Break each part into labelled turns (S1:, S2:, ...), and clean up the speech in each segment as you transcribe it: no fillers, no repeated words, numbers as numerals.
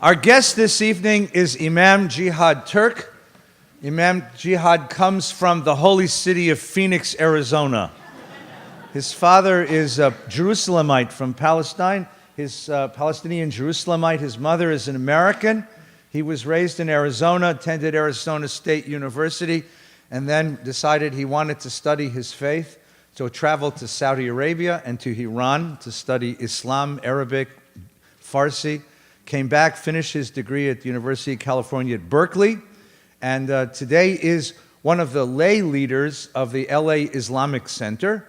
S1: Our guest this evening is Imam Jihad Turk. Imam Jihad comes from the holy city of Phoenix, Arizona. His father is a Jerusalemite from Palestine. His Palestinian Jerusalemite. His mother is an American. He was raised in Arizona, attended Arizona State University, and then decided he wanted to study his faith. So traveled to Saudi Arabia and to Iran to study Islam, Arabic, Farsi. Came back, finished his degree at the University of California at Berkeley, and today is one of the lay leaders of the LA Islamic Center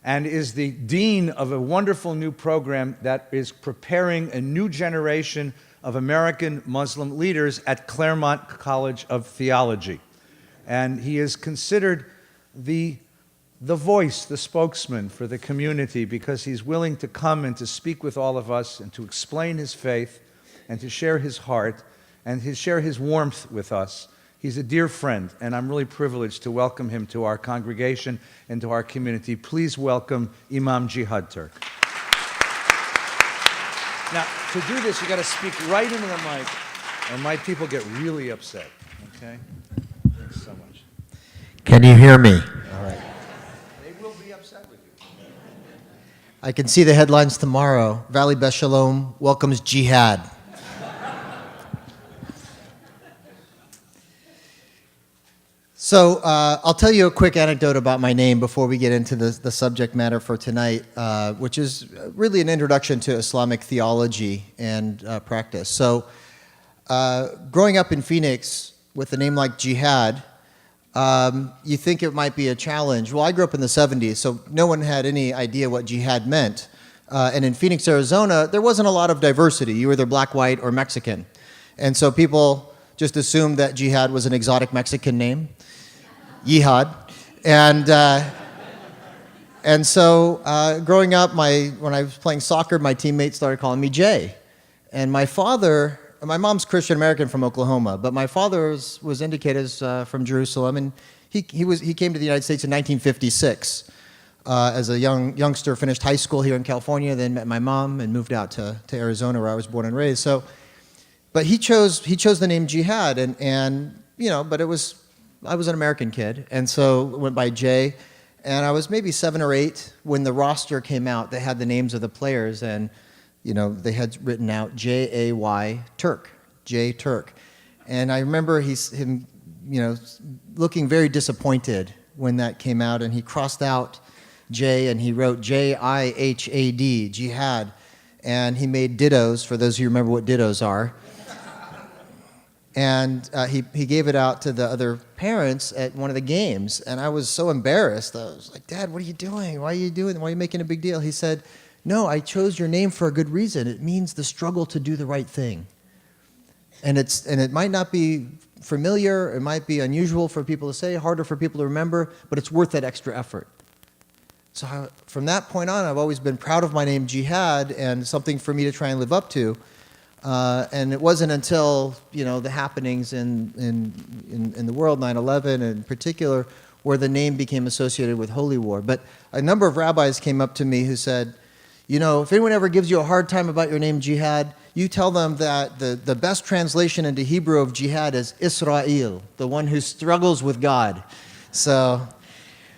S1: and is the dean of a wonderful new program that is preparing a new generation of American Muslim leaders at Claremont College of Theology. And he is considered the voice, the spokesman for the community, because he's willing to come and to speak with all of us and to explain his faith and to share his heart and to share his warmth with us. He's a dear friend, and I'm really privileged to welcome him to our congregation and to our community. Please welcome Imam Jihad Turk. Now, to do this, you got to speak right into the mic, or my people get really upset, okay? Thanks so much.
S2: Can you hear me?
S1: All right. They will be upset with you.
S2: I can see the headlines tomorrow. Valley Beth Shalom welcomes jihad. So I'll tell you a quick anecdote about my name before we get into the subject matter for tonight, which is really an introduction to Islamic theology and practice. So growing up in Phoenix with a name like Jihad, you think it might be a challenge. Well, I grew up in the 70s, so no one had any idea what jihad meant. And in Phoenix, Arizona, there wasn't a lot of diversity. You were either black, white, or Mexican. And so people just assumed that jihad was an exotic Mexican name. Yihad. And so growing up, when I was playing soccer, my teammates started calling me Jay. And my mom's Christian American from Oklahoma, but my father was indicated as from Jerusalem, and he came to the United States in 1956 as a youngster, finished high school here in California, then met my mom and moved out to Arizona, where I was born and raised. So, but he chose the name Jihad, and you know, but I was an American kid, and so it went by Jay, and I was maybe 7 or 8 when the roster came out. They had the names of the players, and you know, they had written out J-A-Y Turk, J Turk. And I remember him, you know, looking very disappointed when that came out, and he crossed out J and he wrote J-I-H-A-D, Jihad. And he made dittos, for those of you who remember what dittos are. And he gave it out to the other parents at one of the games, and I was so embarrassed. I was like, Dad, what are you doing? Why are you making a big deal? He said, no, I chose your name for a good reason. It means the struggle to do the right thing. And it might not be familiar, it might be unusual for people to say, harder for people to remember, but it's worth that extra effort. So from that point on, I've always been proud of my name, Jihad, and something for me to try and live up to. And it wasn't until, you know, the happenings in the world, 9/11 in particular, where the name became associated with holy war. But a number of rabbis came up to me who said, you know, if anyone ever gives you a hard time about your name, Jihad, you tell them that the best translation into Hebrew of jihad is Israel, the one who struggles with God. So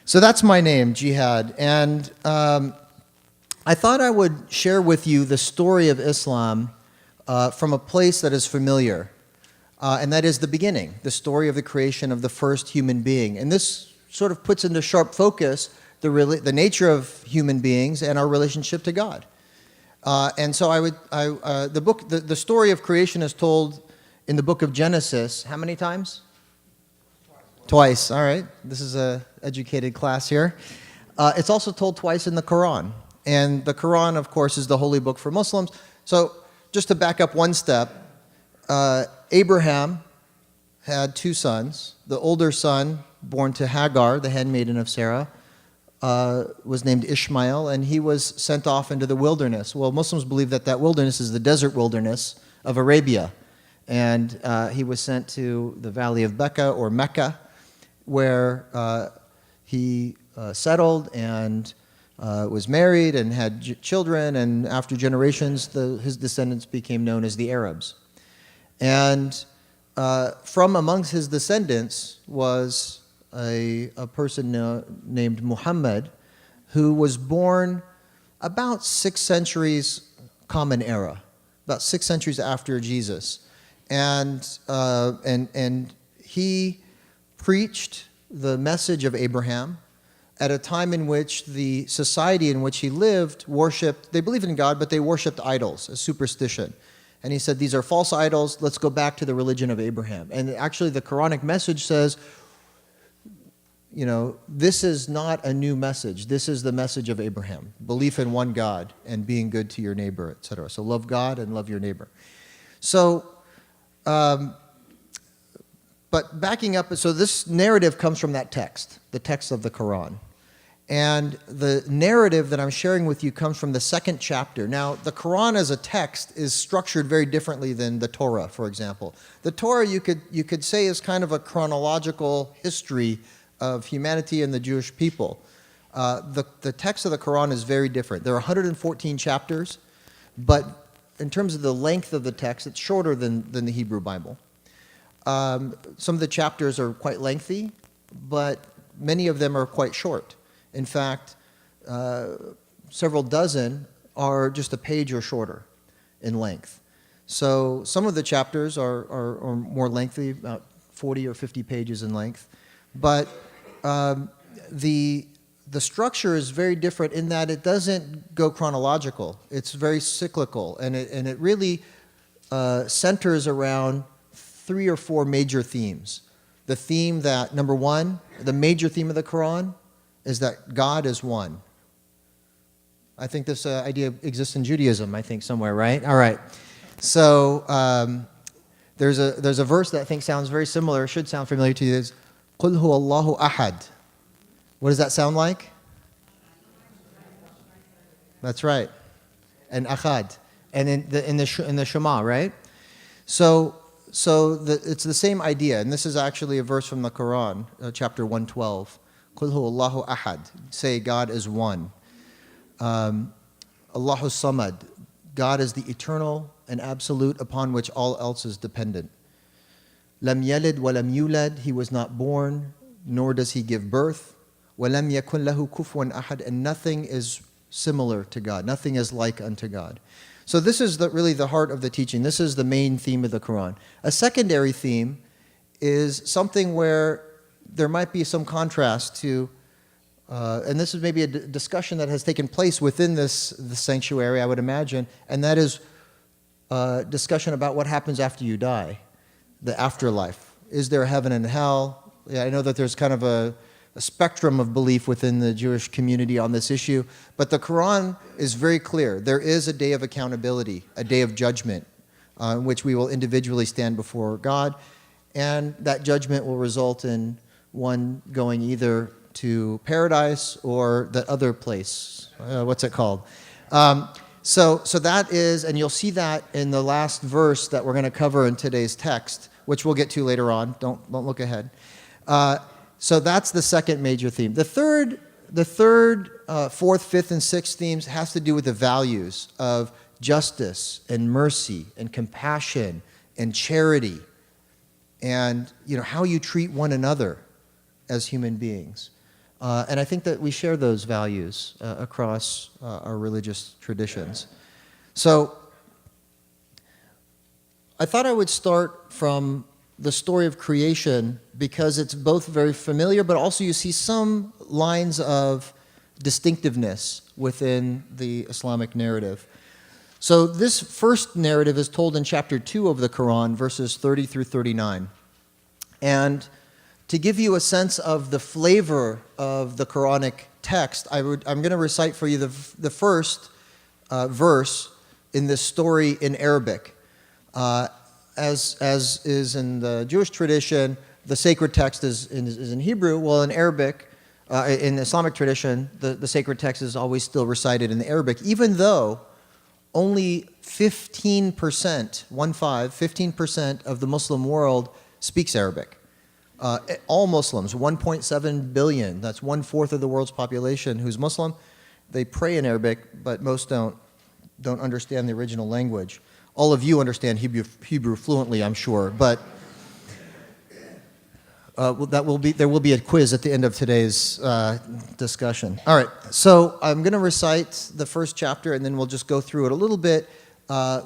S2: that's my name, Jihad. And I thought I would share with you the story of Islam from a place that is familiar, and that is the beginning, the story of the creation of the first human being. And this sort of puts into sharp focus the nature of human beings and our relationship to God. And so the story of creation is told in the book of Genesis. How many times? Twice. All right. This is an educated class here. It's also told twice in the Quran. And the Quran, of course, is the holy book for Muslims. So just to back up one step, Abraham had 2 sons. The older son, born to Hagar, the handmaiden of Sarah, was named Ishmael, and he was sent off into the wilderness. Well, Muslims believe that wilderness is the desert wilderness of Arabia. And he was sent to the valley of Becca, or Mecca, where he settled and was married and had children, and after generations, his descendants became known as the Arabs. And from amongst his descendants was a person named Muhammad, who was born about 6 centuries Common Era, about 6 centuries after Jesus. And he preached the message of Abraham at a time in which the society in which he lived worshipped, they believed in God, but they worshipped idols, a superstition. And he said, these are false idols, let's go back to the religion of Abraham. And actually the Quranic message says, you know, this is not a new message. This is the message of Abraham, belief in one God and being good to your neighbor, etc. So love God and love your neighbor. So, but backing up, so this narrative comes from that text, the text of the Quran. And the narrative that I'm sharing with you comes from the 2nd chapter. Now, the Quran as a text is structured very differently than the Torah, for example. The Torah, you could say, is kind of a chronological history of humanity and the Jewish people. The text of the Quran is very different. There are 114 chapters, but in terms of the length of the text, it's shorter than the Hebrew Bible. Some of the chapters are quite lengthy, but many of them are quite short. In fact, several dozen are just a page or shorter in length. So some of the chapters are more lengthy, about 40 or 50 pages in length. But the structure is very different in that it doesn't go chronological. It's very cyclical, and it really centers around 3 or 4 major themes. The theme that, number 1, the major theme of the Quran is that God is one. I think this idea exists in Judaism, I think, somewhere, right? All right. So there's a verse that I think sounds very similar, should sound familiar to you. It's قُلْ هُوَ اللَّهُ أَحَدٌ. What does that sound like? That's right. And Ahad. And in the Shema, right? So it's the same idea, and this is actually a verse from the Quran, chapter 112. قُلْ هُوَ اللَّهُ أَحَدٌ. Say God is one. Allahu Samad. God is the eternal and absolute upon which all else is dependent. Lam yalid wa lam yulad. He was not born, nor does he give birth. Wa lam yakun lahu kufuwan ahad. And nothing is similar to God. Nothing is like unto God. So this is really the heart of the teaching. This is the main theme of the Quran. A secondary theme is something where there might be some contrast to, and this is maybe a discussion that has taken place within the sanctuary, I would imagine, and that is discussion about what happens after you die, the afterlife. Is there heaven and hell? Yeah, I know that there's kind of a spectrum of belief within the Jewish community on this issue, but the Quran is very clear. There is a day of accountability, a day of judgment, in which we will individually stand before God, and that judgment will result in one going either to paradise or the other place. What's it called? So that is, and you'll see that in the last verse that we're going to cover in today's text, which we'll get to later on. Don't look ahead. So that's the second major theme. The third, fourth, fifth, and sixth themes has to do with the values of justice and mercy and compassion and charity, and how you treat one another as human beings. And I think that we share those values across our religious traditions. So I thought I would start from the story of creation because it's both very familiar, but also you see some lines of distinctiveness within the Islamic narrative. So this first narrative is told in chapter 2 of the Quran, verses 30 through 39. And to give you a sense of the flavor of the Quranic text, I'm going to recite for you the first verse in this story in Arabic. As is in the Jewish tradition, the sacred text is in Hebrew. Well, in Arabic, in the Islamic tradition, the sacred text is always still recited in the Arabic, even though only 15% of the Muslim world speaks Arabic. All Muslims, 1.7 billion, that's 1/4 of the world's population who's Muslim. They pray in Arabic, but most don't understand the original language. All of you understand Hebrew fluently, I'm sure, but there will be a quiz at the end of today's discussion. All right, so I'm going to recite the first chapter, and then we'll just go through it a little bit at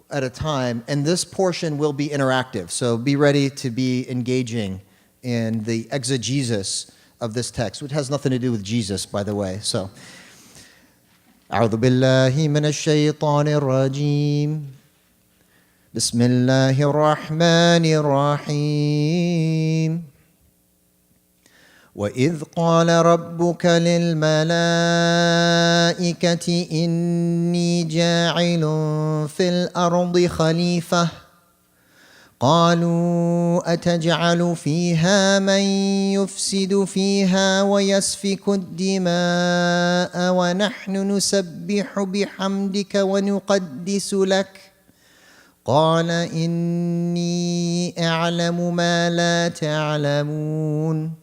S2: a time. And this portion will be interactive, so be ready to be engaging in the exegesis of this text, which has nothing to do with Jesus, by the way. So, أعوذ بالله من الشيطان الرجيم بسم الله الرحمن الرحيم وإذ قال ربك للملائكة إني جاعل في الأرض خليفة قالوا أتجعل فيها من يفسد فيها ويسفك الدماء ونحن نسبح بحمدك ونقدس لك قال إني أعلم ما لا تعلمون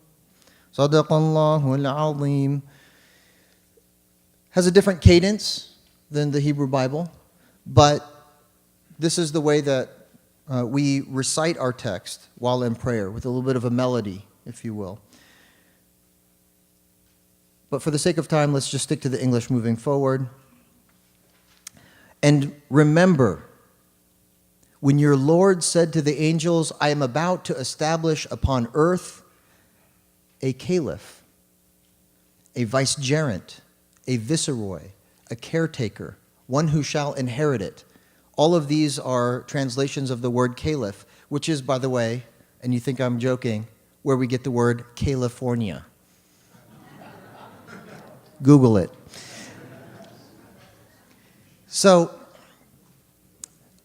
S2: صدق الله العظيم. Has a different cadence than the Hebrew Bible, but this is the way that we recite our text while in prayer, with a little bit of a melody, if you will. But for the sake of time, let's just stick to the English moving forward. And remember, when your Lord said to the angels, I am about to establish upon earth a caliph, a vicegerent, a viceroy, a caretaker, one who shall inherit it. All of these are translations of the word caliph, which is, by the way, and you think I'm joking, where we get the word California. Google it. So,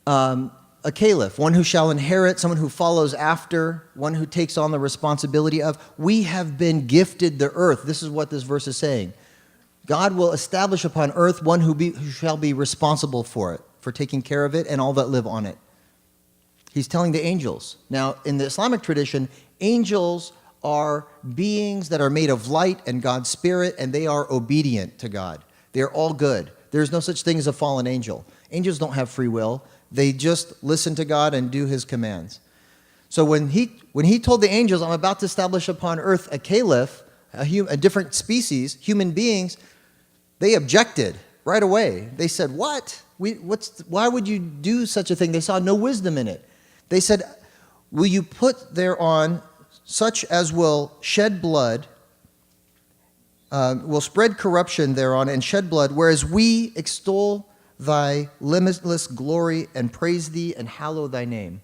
S2: a caliph, one who shall inherit, someone who follows after, one who takes on the responsibility of. We have been gifted the earth. This is what this verse is saying. God will establish upon earth one who shall be responsible for it, for taking care of it and all that live on it. He's telling the angels. Now, in the Islamic tradition, angels are beings that are made of light and God's spirit, and they are obedient to God. They're all good. There's no such thing as a fallen angel. Angels don't have free will. They just listen to God and do his commands. So when he told the angels, I'm about to establish upon earth a caliph, a different species, human beings, they objected right away. They said, what? Why would you do such a thing? They saw no wisdom in it. They said, will you put thereon such as will shed blood, will spread corruption thereon and shed blood, whereas we extol thy limitless glory and praise thee and hallow thy name.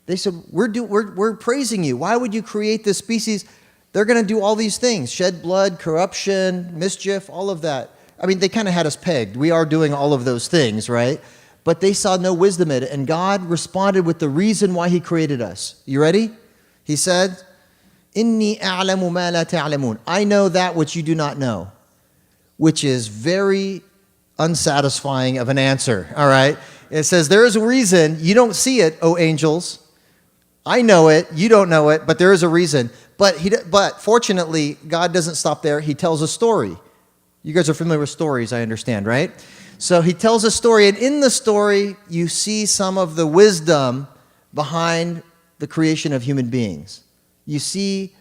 S2: They said, we're praising you. Why would you create this species? They're going to do all these things, shed blood, corruption, mischief, all of that. I mean, they kind of had us pegged. We are doing all of those things, right? But they saw no wisdom in it, and God responded with the reason why he created us. You ready? He said, Inni a'lamu ma la ta'lamun. I know that which you do not know, which is very unsatisfying of an answer, all right? It says, there is a reason. You don't see it, O angels. I know it. You don't know it, but there is a reason. But fortunately, God doesn't stop there. He tells a story. You guys are familiar with stories, I understand, right? So he tells a story, and in the story, you see some of the wisdom behind the creation of human beings. You see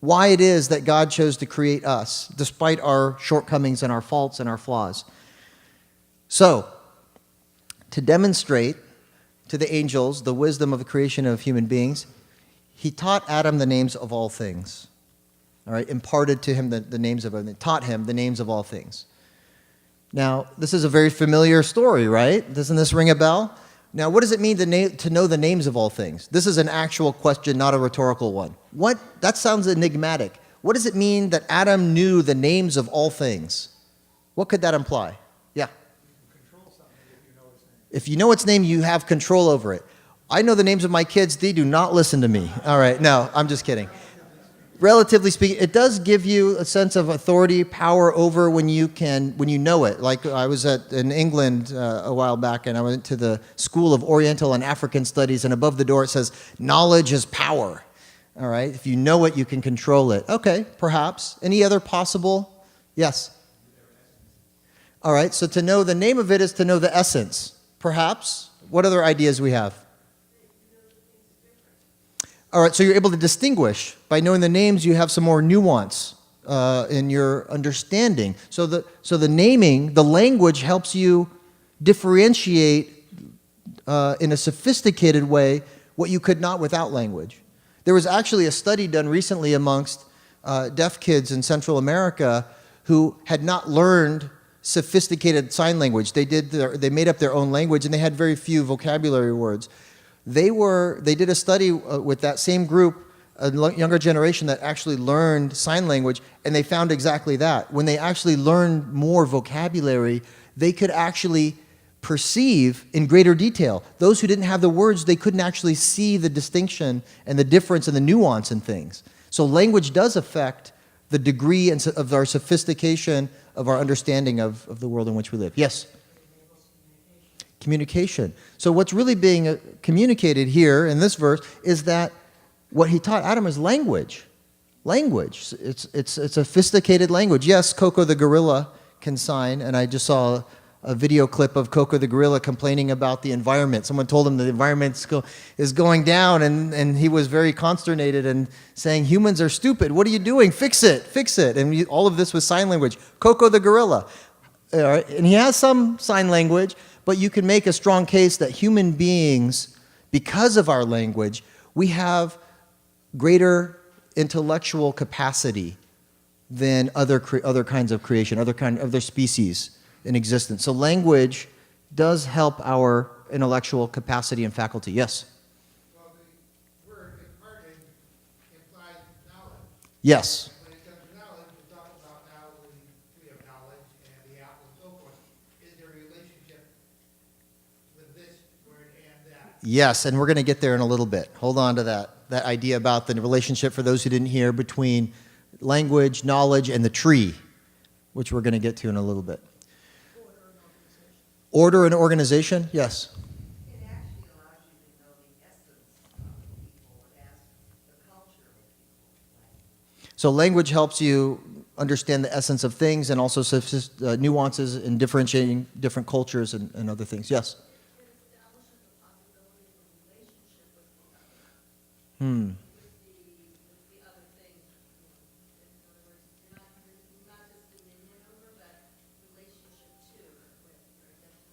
S2: why it is that God chose to create us, despite our shortcomings and our faults and our flaws. So, to demonstrate to the angels the wisdom of the creation of human beings, he taught Adam the names of all things. All right, imparted to him the names of everything, taught him the names of all things. Now, this is a very familiar story, right? Doesn't this ring a bell? Now, what does it mean to know the names of all things? This is an actual question, not a rhetorical one. That sounds enigmatic. What does it mean that Adam knew the names of all things? What could that imply? Yeah. If you know its name, you have control over it. I know the names of my kids. They do not listen to me. All right, no, I'm just kidding. Relatively speaking, it does give you a sense of authority, power over when you know it. Like I was in England a while back, and I went to the School of Oriental and African Studies, and above the door it says, knowledge is power. All right, if you know it, you can control it. Okay, perhaps. Any other possible? Yes. All right, so to know the name of it is to know the essence. Perhaps. What other ideas we have? All right, so you're able to distinguish. By knowing the names, you have some more nuance in your understanding. So the naming, the language helps you differentiate in a sophisticated way what you could not without language. There was actually a study done recently amongst deaf kids in Central America who had not learned sophisticated sign language. They made up their own language, and they had very few vocabulary words. They did a study with that same group, a younger generation that actually learned sign language, and they found exactly that. When they actually learned more vocabulary, they could actually perceive in greater detail. Those who didn't have the words, they couldn't actually see the distinction and the difference and the nuance in things. So language does affect the degree of our sophistication of our understanding of the world in which we live. Yes? Communication. So what's really being communicated here in this verse is that what he taught Adam is language. Language. It's a sophisticated language. Yes, Coco the gorilla can sign, and I just saw a video clip of Coco the gorilla complaining about the environment. Someone told him the environment is going down, and he was very consternated and saying, humans are stupid. What are you doing? Fix it, fix it. And all of this was sign language. Coco the gorilla. And he has some sign language, but you can make a strong case that human beings, because of our language, we have greater intellectual capacity than other kinds of creation, other species in existence. So language does help our intellectual capacity and faculty. Yes?
S3: Well, the word imparted implies knowledge.
S2: Yes.
S3: When it comes to knowledge, we talk about now the tree of knowledge and the apple and so forth. Is there a relationship with this word and that?
S2: Yes, and we're going to get there in a little bit. Hold on to that idea about the relationship, for those who didn't hear, between language, knowledge, and the tree, which we're going to get to in a little bit. Order and organization, yes.
S4: It actually allows you to know the essence of people as the culture of people.
S2: So language helps you understand the essence of things and also nuances in differentiating different cultures and other things. Yes?
S4: It establishes the possibility of a relationship with the other. With the other thing. In other words, not just dominion over, but relationship to, with you're identifying.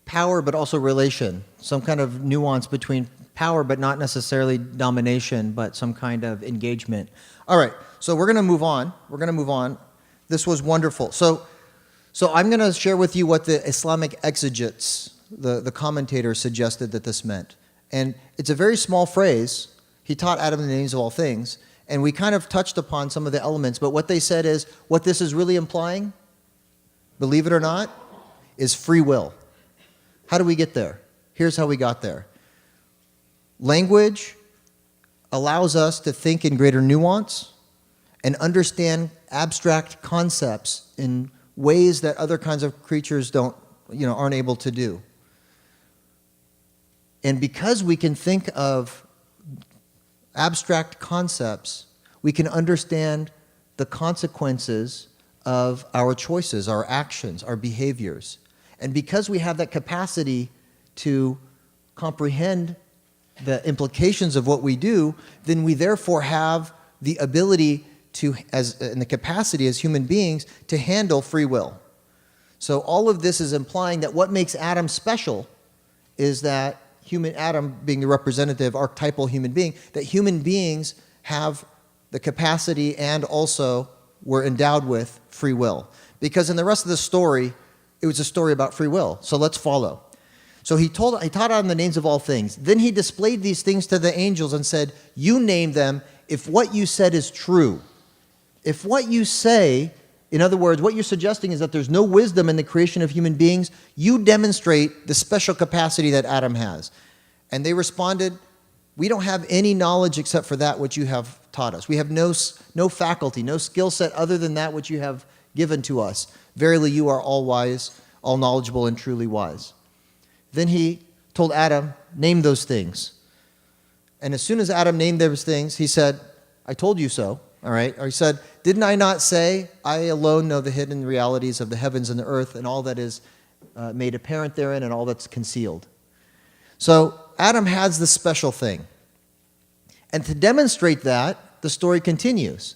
S2: Power, but also relation. Some kind of nuance between power, but not necessarily domination, but some kind of engagement. All right, so we're going to move on. We're going to move on. This was wonderful. So I'm going to share with you what the Islamic exegetes, the commentators, suggested that this meant. And it's a very small phrase. He taught Adam the names of all things. And we kind of touched upon some of the elements. But what they said is, what this is really implying, believe it or not, is free will. How do we get there? Here's how we got there. Language allows us to think in greater nuance and understand abstract concepts in ways that other kinds of creatures aren't able to do. And because we can think of abstract concepts, we can understand the consequences of our choices, our actions, our behaviors. And because we have that capacity to comprehend the implications of what we do, then we therefore have the ability to, and the capacity as human beings, to handle free will. So all of this is implying that what makes Adam special is that Adam being the representative, archetypal human being, that human beings have the capacity and also were endowed with free will. Because in the rest of the story, it was a story about free will. So let's follow. So he taught Adam the names of all things. Then he displayed these things to the angels and said, you name them if what you said is true. If what you say, in other words, what you're suggesting is that there's no wisdom in the creation of human beings, you demonstrate the special capacity that Adam has. And they responded, we don't have any knowledge except for that which you have taught us. We have no faculty, no skill set other than that which you have given to us. Verily, you are all wise, all knowledgeable, and truly wise. Then he told Adam, name those things. And as soon as Adam named those things, he said, I told you so. All right? Or he said, didn't I not say, I alone know the hidden realities of the heavens and the earth and all that is made apparent therein and all that's concealed. So Adam has this special thing. And to demonstrate that, the story continues.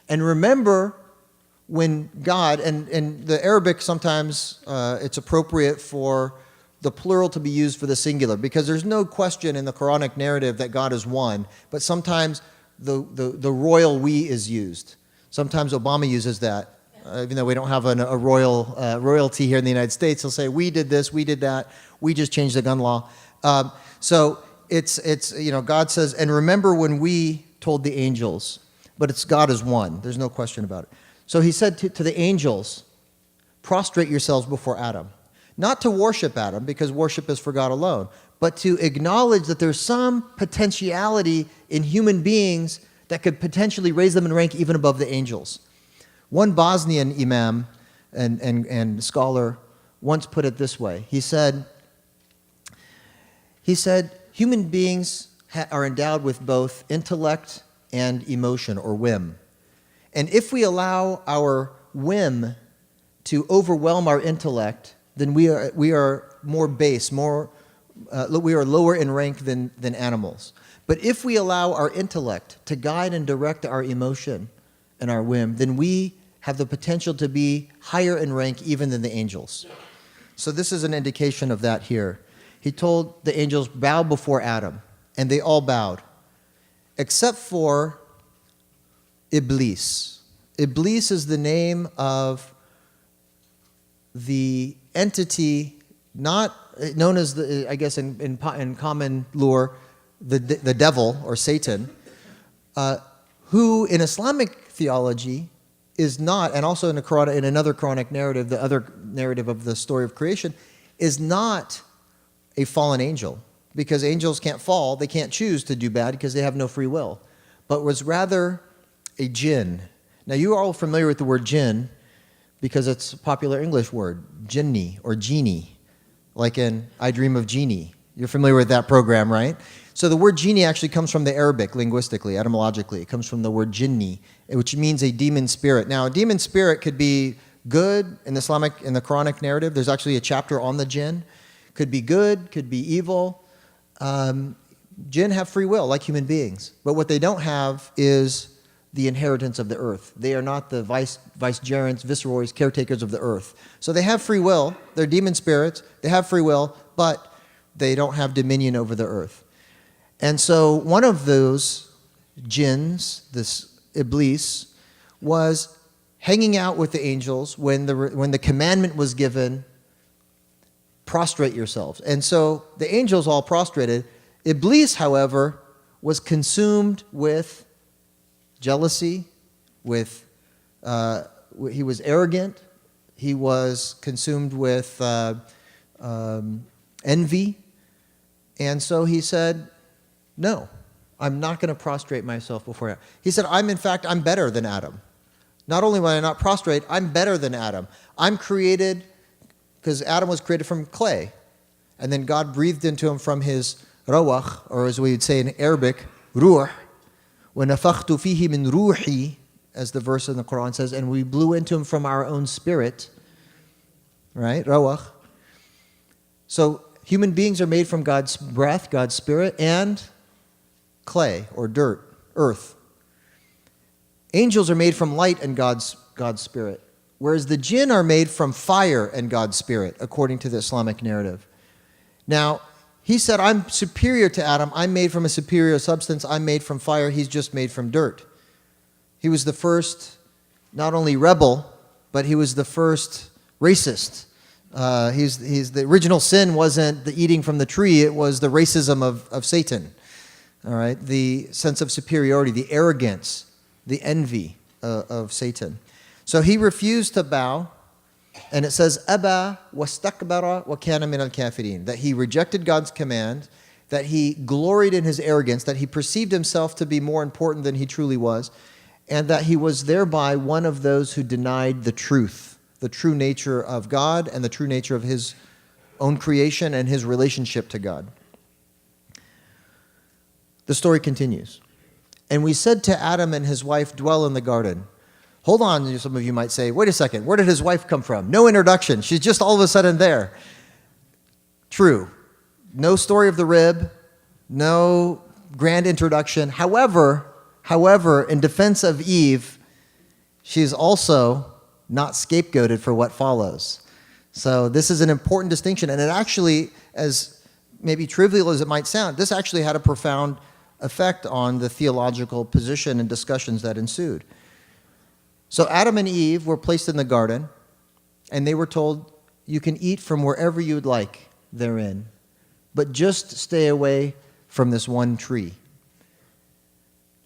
S2: And remember when God, and in the Arabic sometimes it's appropriate for the plural to be used for the singular, because there's no question in the Quranic narrative that God is one, but sometimes the royal we is used. Sometimes Obama uses that, even though we don't have a royalty here in the United States. He'll say, we did this, we did that, we just changed the gun law. So it's God says, and remember when we told the angels, but it's God is one. There's no question about it. So he said to the angels, prostrate yourselves before Adam. Not to worship Adam, because worship is for God alone, but to acknowledge that there's some potentiality in human beings that could potentially raise them in rank even above the angels. One Bosnian imam and scholar once put it this way. He said, human beings are endowed with both intellect and emotion, or whim. And if we allow our whim to overwhelm our intellect, then we are more base, we are lower in rank than animals. But if we allow our intellect to guide and direct our emotion and our whim, then we have the potential to be higher in rank even than the angels. So this is an indication of that here. He told the angels, bow before Adam, and they all bowed, except for Iblis. Iblis is the name of the entity, not known as the, I guess in common lore, the devil or Satan, who in Islamic theology is not, and also in another Quranic narrative, the other narrative of the story of creation, is not a fallen angel, because angels can't fall, they can't choose to do bad because they have no free will, but was rather a jinn. Now you are all familiar with the word jinn because it's a popular English word, jinni or genie, like in I Dream of Jeannie. You're familiar with that program, right? So the word genie actually comes from the Arabic linguistically, etymologically. It comes from the word jinni, which means a demon spirit. Now a demon spirit could be good in the Quranic narrative. There's actually a chapter on the jinn. Could be good, could be evil. Jinn have free will like human beings, but what they don't have is the inheritance of the earth. They are not the vicegerents, viceroys, caretakers of the earth. So they have free will. They're demon spirits. They have free will, but they don't have dominion over the earth. And so one of those jinns, this Iblis, was hanging out with the angels when the commandment was given, prostrate yourselves. And so the angels all prostrated. Iblis, however, was consumed with jealousy, he was arrogant, he was consumed with envy, and so he said, no, I'm not going to prostrate myself before Adam. He said, I'm better than Adam. Not only will I not prostrate, I'm better than Adam. I'm created, because Adam was created from clay, and then God breathed into him from his rawah, or as we would say in Arabic, ruh, وَنَفَخْتُ فِيهِ مِنْ رُوحِي, as the verse in the Quran says, and we blew into him from our own spirit, right, rawah. So human beings are made from God's breath, God's spirit, and clay, or dirt, earth. Angels are made from light and God's spirit, whereas the jinn are made from fire and God's spirit, according to the Islamic narrative. Now, he said, I'm superior to Adam. I'm made from a superior substance. I'm made from fire. He's just made from dirt. He was the first, not only rebel, but he was the first racist. He's the original sin wasn't the eating from the tree. It was the racism of Satan. All right, the sense of superiority, the arrogance, the envy of Satan. So he refused to bow. And it says, Aba wastakbara wa kana min al-kafirin, that he rejected God's command, that he gloried in his arrogance, that he perceived himself to be more important than he truly was, and that he was thereby one of those who denied the true nature of God and the true nature of his own creation and his relationship to God. The story continues. And we said to Adam and his wife, dwell in the garden. Hold on, some of you might say, wait a second, where did his wife come from? No introduction. She's just all of a sudden there. True. No story of the rib, no grand introduction. However, in defense of Eve, she is also not scapegoated for what follows. So this is an important distinction, and it actually, as maybe trivial as it might sound, this actually had a profound effect on the theological position and discussions that ensued. So Adam and Eve were placed in the garden, and they were told, you can eat from wherever you'd like therein, but just stay away from this one tree.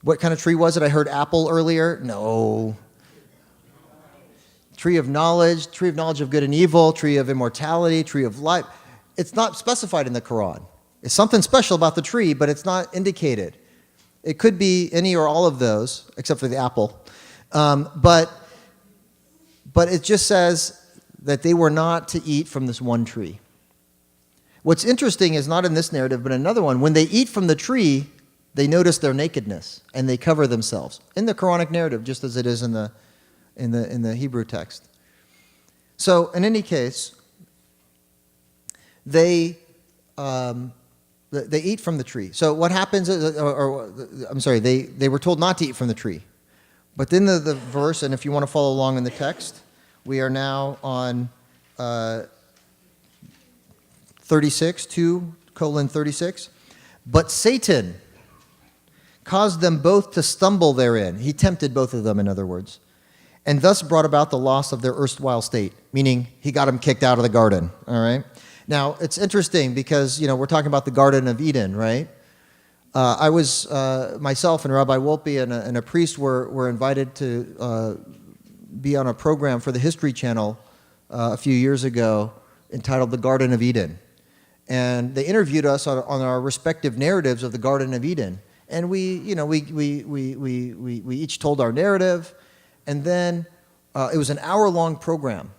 S2: What kind of tree was it? I heard apple earlier. No. Tree of knowledge of good and evil, tree of immortality, tree of life. It's not specified in the Quran. It's something special about the tree, but it's not indicated. It could be any or all of those, except for the apple. But it just says that they were not to eat from this one tree. What's interesting is not in this narrative, but another one. When they eat from the tree, they notice their nakedness and they cover themselves. In the Quranic narrative, just as it is in the Hebrew text. So in any case, they eat from the tree. So what happens is, they were told not to eat from the tree. But then the verse, and if you want to follow along in the text, we are now on 36, 2:36. But Satan caused them both to stumble therein. He tempted both of them, in other words, and thus brought about the loss of their erstwhile state, meaning he got them kicked out of the garden, all right? Now, it's interesting because, we're talking about the Garden of Eden, right? I was, myself and Rabbi Wolpe and a priest were invited to be on a program for the History Channel a few years ago entitled The Garden of Eden. And they interviewed us on our respective narratives of the Garden of Eden. And we each told our narrative, and then it was an hour-long program.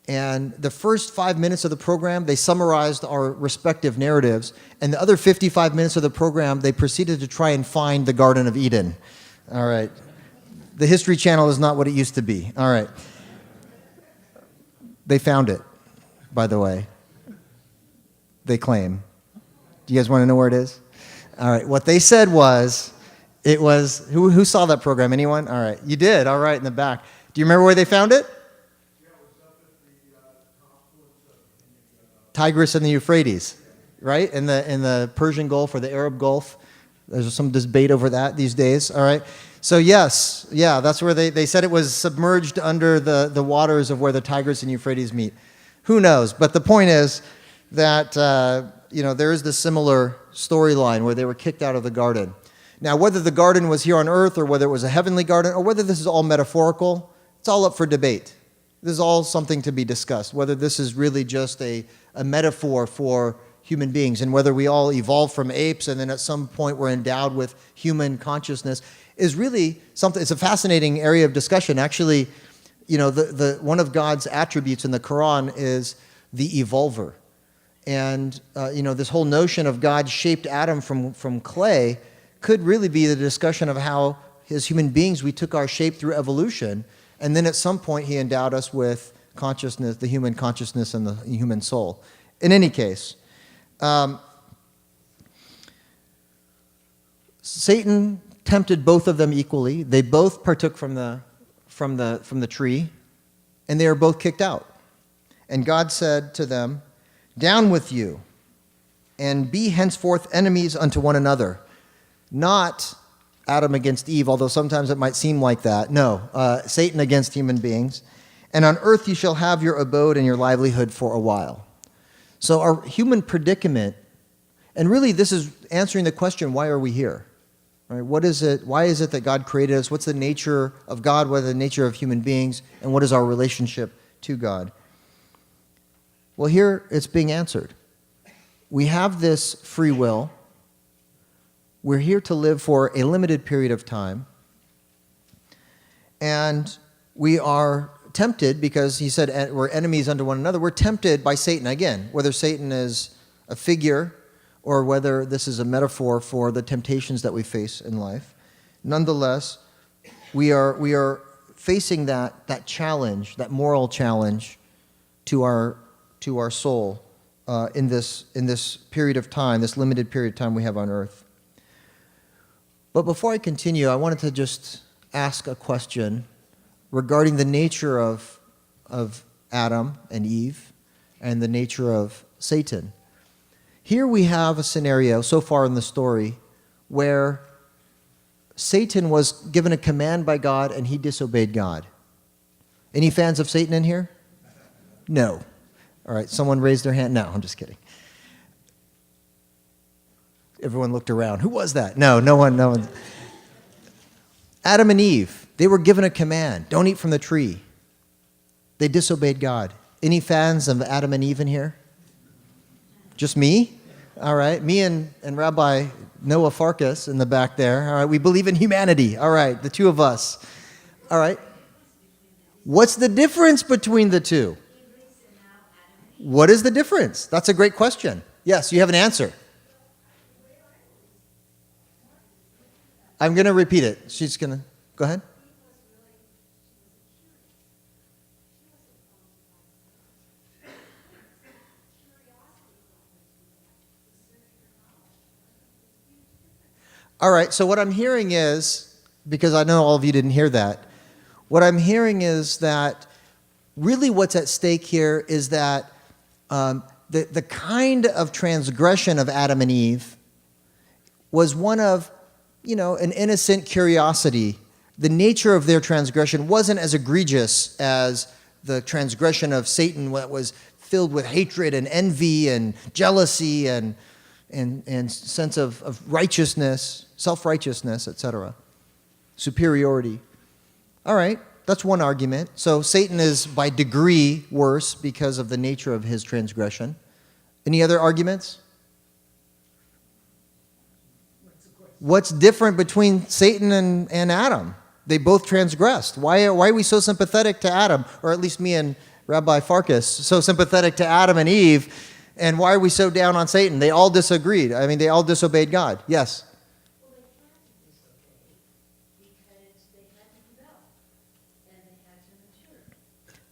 S2: And the first 5 minutes of the program, they summarized our respective narratives, and the other 55 minutes of the program, they proceeded to try and find the Garden of Eden. All right. The History Channel is not what it used to be. All right. They found it, by the way. They claim. Do you guys want to know where it is? All right. What they said was, who saw that program? Anyone? All right. You did. All right, in the back. Do you remember where they found it?
S3: Yeah, it was up at the confluence of
S2: Tigris and the Euphrates, right? In the Persian Gulf or the Arab Gulf. There's some debate over that these days. All right. So yes, yeah, that's where they said it was submerged under the waters of where the Tigris and Euphrates meet. Who knows? But the point is that there is this similar storyline where they were kicked out of the garden. Now, whether the garden was here on earth or whether it was a heavenly garden or whether this is all metaphorical, it's all up for debate. This is all something to be discussed, whether this is really just a metaphor for human beings and whether we all evolved from apes and then at some point we're endowed with human consciousness is really something. It's a fascinating area of discussion. Actually, the one of God's attributes in the Quran is the evolver. And, this whole notion of God shaped Adam from clay could really be the discussion of how, as human beings, we took our shape through evolution, and then at some point he endowed us with consciousness, the human consciousness and the human soul. In any case, Satan tempted both of them equally. They both partook from the tree, and they were both kicked out. And God said to them, "Down with you, and be henceforth enemies unto one another." Not Adam against Eve, although sometimes it might seem like that. No, Satan against human beings. "And on earth you shall have your abode and your livelihood for a while." So our human predicament, and really this is answering the question, why are we here? Right? What is it? Why is it that God created us? What's the nature of God? What is the nature of human beings? And what is our relationship to God? Well, here it's being answered. We have this free will. We're here to live for a limited period of time. And we are tempted, because he said we're enemies unto one another. We're tempted by Satan. Again, whether Satan is a figure or whether this is a metaphor for the temptations that we face in life. Nonetheless, we are facing that challenge, that moral challenge to our soul in this period of time, this limited period of time we have on earth. But before I continue, I wanted to just ask a question regarding the nature of Adam and Eve and the nature of Satan. Here we have a scenario so far in the story where Satan was given a command by God and he disobeyed God. Any fans of Satan in here? No. All right, someone raised their hand. No, I'm just kidding. Everyone looked around. Who was that? No one. Adam and Eve, they were given a command. Don't eat from the tree. They disobeyed God. Any fans of Adam and Eve in here? Just me? All right, me and Rabbi Noah Farkas in the back there. All right, we believe in humanity. All right, the two of us. All right. What's the difference between the two? What is the difference? That's a great question. Yes, you have an answer. I'm going to repeat it. She's going to go ahead. All right, so what I'm hearing is, because I know all of you didn't hear that, what I'm hearing is that really what's at stake here is that the kind of transgression of Adam and Eve was one of, an innocent curiosity. The nature of their transgression wasn't as egregious as the transgression of Satan, that was filled with hatred and envy and jealousy and sense of righteousness, self-righteousness, etc. Superiority. All right, that's one argument. So Satan is by degree worse because of the nature of his transgression. Any other arguments? What's different between Satan and Adam? They both transgressed. Why are we so sympathetic to Adam, or at least me and Rabbi Farkas, so sympathetic to Adam and Eve, and why are we so down on Satan? They all disagreed. I mean, they all disobeyed God. Yes?
S4: Well, they had to disobey because they had to develop and they had to mature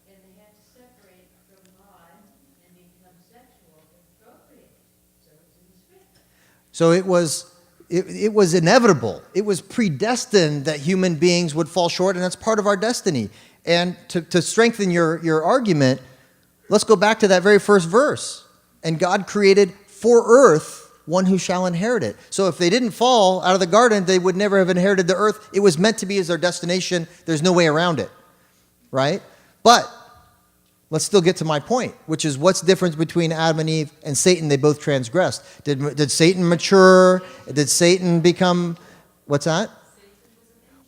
S4: and they had to separate from God and become sexual and procreate. So it's in the scripture.
S2: So it was inevitable. It was predestined that human beings would fall short, and that's part of our destiny. And to strengthen your argument, let's go back to that very first verse. And God created for earth one who shall inherit it. So if they didn't fall out of the garden, they would never have inherited the earth. It was meant to be as their destination. There's no way around it, right? But let's still get to my point, which is what's the difference between Adam and Eve and Satan? They both transgressed. Did Satan mature? Did Satan become, what's that?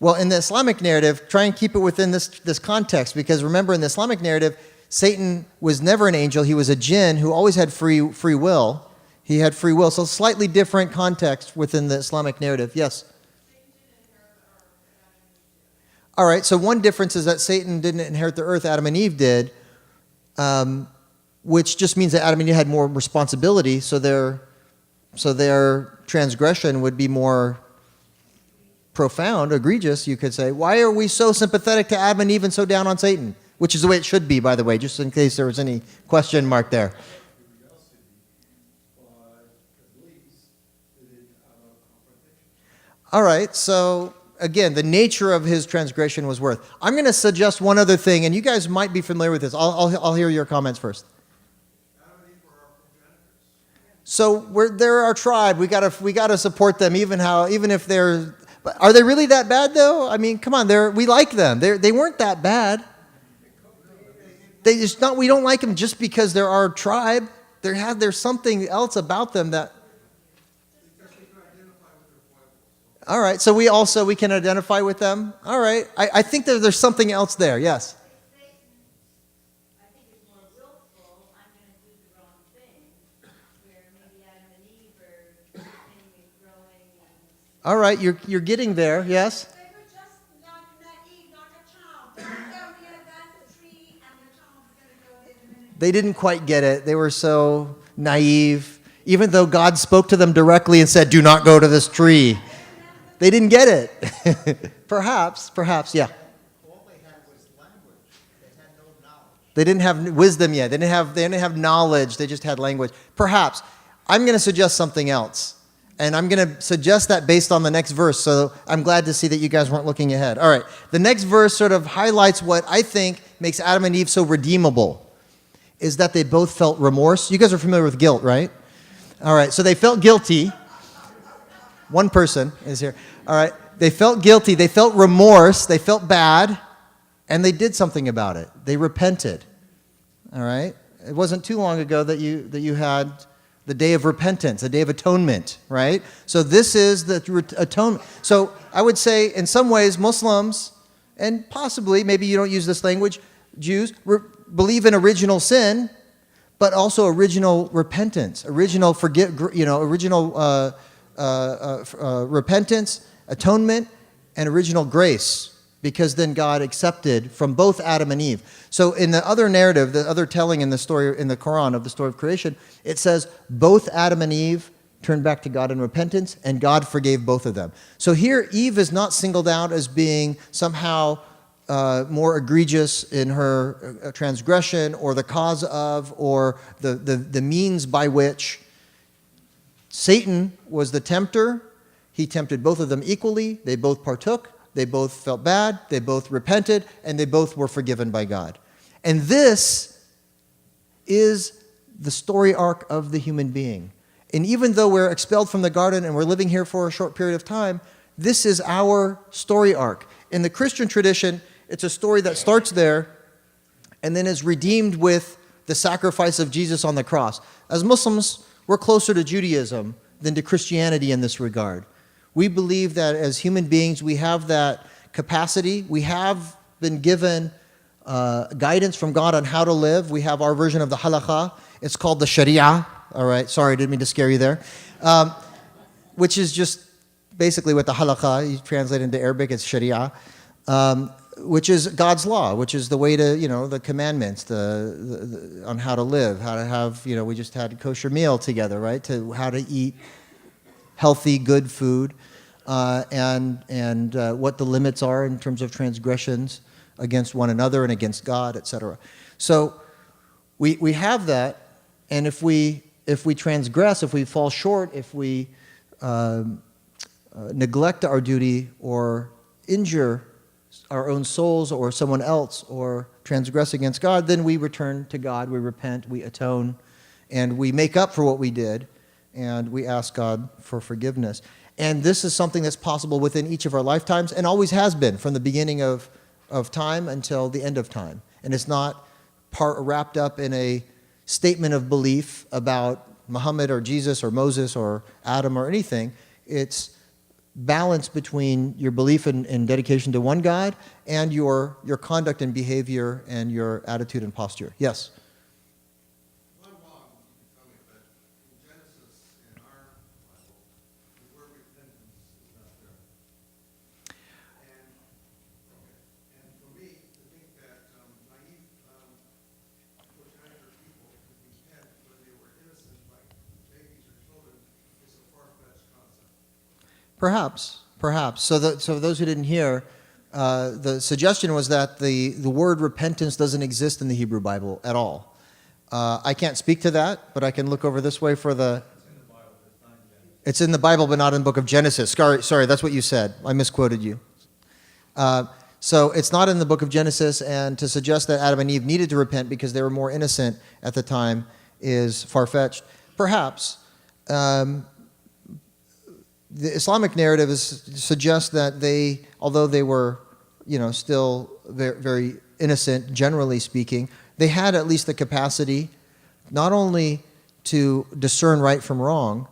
S2: Well, in the Islamic narrative, try and keep it within this context, because remember, in the Islamic narrative, Satan was never an angel. He was a jinn who always had free will. He had free will. So slightly different context within the Islamic narrative. Yes? All right, so one difference is that Satan didn't inherit the earth, Adam and Eve did, which just means that Adam and Eve had more responsibility, so their transgression would be more profound, egregious, you could say. Why are we so sympathetic to Adam and Eve and so down on Satan? Which is the way it should be, by the way, just in case there was any question mark there. All right, so again, the nature of his transgression was worth. I'm going to suggest one other thing, and you guys might be familiar with this. I'll hear your comments first. So they're our tribe. We gotta support them, even if they're. Are they really that bad though? I mean, come on, we like them. They weren't that bad. We don't like them just because they're our tribe. There's something else about them that. All right, so we can identify with them. All right, I think there's something else there. Yes.
S4: I think it's more willful. I'm going to do the wrong thing, where maybe Adam and Eve are continuing growing.
S2: All right, you're getting there. Yes.
S5: They were just not naive, like a child. Don't tell me that's a tree and the child's going to go there in a minute.
S2: They didn't quite get it. They were so naive. Even though God spoke to them directly and said, "Do not go to this tree," they didn't get it. Perhaps, yeah.
S3: All they had was language. They had no knowledge.
S2: They didn't have wisdom yet. They didn't have knowledge. They just had language. Perhaps. I'm going to suggest something else. And I'm going to suggest that based on the next verse. So I'm glad to see that you guys weren't looking ahead. All right. The next verse sort of highlights what I think makes Adam and Eve so redeemable, is that they both felt remorse. You guys are familiar with guilt, right? All right. So they felt guilty. One person is here. All right. They felt guilty. They felt remorse. They felt bad. And they did something about it. They repented. All right? It wasn't too long ago that you had the Day of Repentance, the Day of Atonement, right? So this is the atonement. So I would say in some ways Muslims, and possibly, maybe you don't use this language, Jews, believe in original sin, but also original repentance, original repentance, atonement, and original grace. Because then God accepted from both Adam and Eve. So in the other narrative, the other telling in the story in the Quran of the story of creation, it says both Adam and Eve turned back to God in repentance, and God forgave both of them. So here, Eve is not singled out as being somehow more egregious in her transgression, or the cause of, or the means by which. Satan was the tempter. He tempted both of them equally. They both partook. They both felt bad, they both repented, and they both were forgiven by God. And this is the story arc of the human being. And even though we're expelled from the garden and we're living here for a short period of time, this is our story arc. In the Christian tradition, it's a story that starts there and then is redeemed with the sacrifice of Jesus on the cross. As Muslims, we're closer to Judaism than to Christianity in this regard. We believe that as human beings, we have that capacity. We have been given guidance from God on how to live. We have our version of the halakha. It's called the sharia. All right, sorry, didn't mean to scare you there. Which is just basically what the halakha, you translate into Arabic, it's sharia, which is God's law, which is the way to, the commandments on how to live, how to have, we just had a kosher meal together, right? To how to eat healthy, good food, and what the limits are in terms of transgressions against one another and against God, etc. So we have that, and if we transgress, if we fall short, if we neglect our duty or injure our own souls or someone else or transgress against God, then we return to God, we repent, we atone, and we make up for what we did. And we ask God for forgiveness. And this is something that's possible within each of our lifetimes and always has been from the beginning of time until the end of time. And it's not wrapped up in a statement of belief about Muhammad or Jesus or Moses or Adam or anything. It's balance between your belief and dedication to one God and your conduct and behavior and your attitude and posture. Yes? Perhaps. So those who didn't hear, the suggestion was that the word repentance doesn't exist in the Hebrew Bible at all. I can't speak to that, but I can look over this way for the... It's in the Bible, but not in the book of Genesis. Sorry, that's what you said. I misquoted you. So it's not in the book of Genesis, and to suggest that Adam and Eve needed to repent because they were more innocent at the time is far-fetched. Perhaps. The Islamic narrative suggests that they, although they were, still very, very innocent, generally speaking, they had at least the capacity not only to discern right from wrong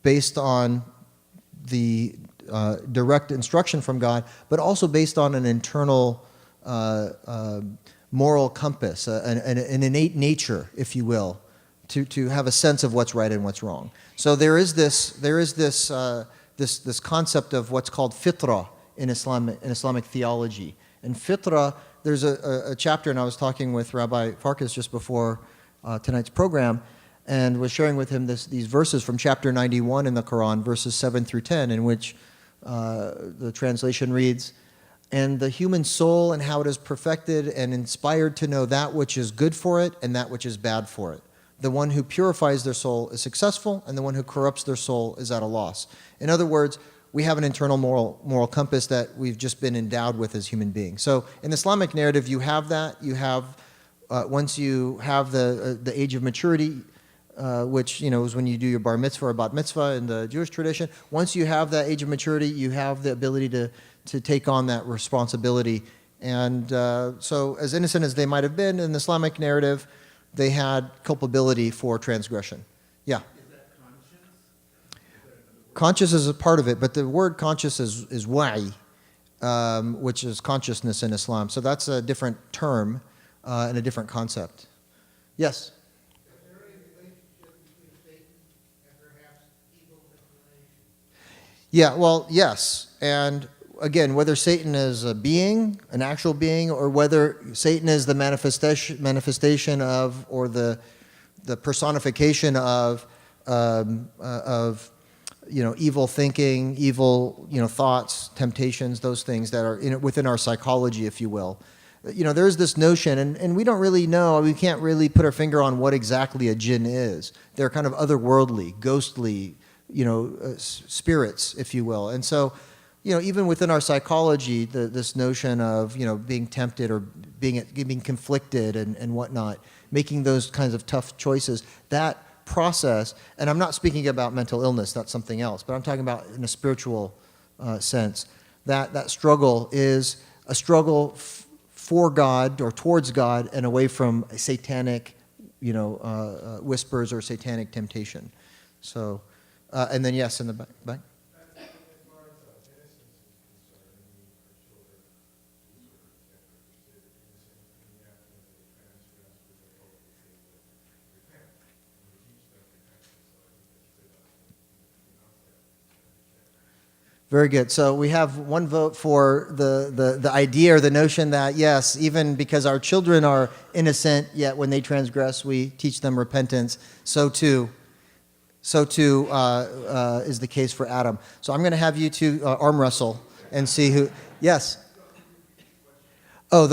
S2: based on the direct instruction from God, but also based on an internal moral compass, an innate nature, if you will, to have a sense of what's right and what's wrong. So there is this concept of what's called fitrah in Islamic theology. And fitrah, there's a chapter, and I was talking with Rabbi Farkas just before tonight's program, and was sharing with him these verses from chapter 91 in the Quran, verses 7 through 10, in which the translation reads, and the human soul and how it is perfected and inspired to know that which is good for it and that which is bad for it. The one who purifies their soul is successful, and the one who corrupts their soul is at a loss. In other words, we have an internal moral compass that we've just been endowed with as human beings. So in the Islamic narrative, you have that. You have, once you have the age of maturity, which is when you do your bar mitzvah or bat mitzvah in the Jewish tradition. Once you have that age of maturity, you have the ability to take on that responsibility. And so as innocent as they might have been in the Islamic narrative, they had culpability for transgression. Yeah?
S3: Is that conscience?
S2: Conscious is a part of it, but the word conscious is wa'i, which is consciousness in Islam. So that's a different term and a different concept. Yes?
S3: Is there any relationship between Satan and perhaps evil inclination?
S2: Yeah, well, yes. And again, whether Satan is a being, an actual being, or whether Satan is the manifestation of, or the personification of evil thinking, evil thoughts, temptations, those things that are within our psychology, if you will. There's this notion, and we don't really know, we can't really put our finger on what exactly a jinn is. They're kind of otherworldly, ghostly, spirits, if you will. And so, even within our psychology, this notion of, being tempted or being conflicted and whatnot, making those kinds of tough choices, that process, and I'm not speaking about mental illness, that's something else, but I'm talking about in a spiritual sense, that struggle is a struggle for God or towards God and away from satanic, whispers or satanic temptation. So, and then yes, in the back.
S3: As far as innocence is concerned, our children, these were considered innocent, and yet when they transgress, we're told that they would repent. And we teach them repentance, so I think it's good on
S2: Very good. So we have one vote for the idea or the notion that, yes, even because our children are innocent, yet when they transgress, we teach them repentance. So too is the case for Adam. So I'm going to have you two arm wrestle and see who. Yes. Oh,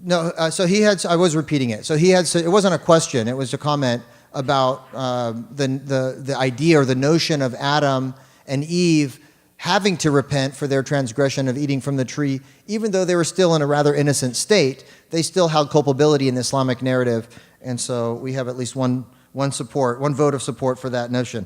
S2: no. So he had. I was repeating it. So he had. So it wasn't a question. It was a comment about the idea or the notion of Adam and Eve having to repent for their transgression of eating from the tree, even though they were still in a rather innocent state. They still held culpability in the Islamic narrative, and so we have at least one vote of support for that notion.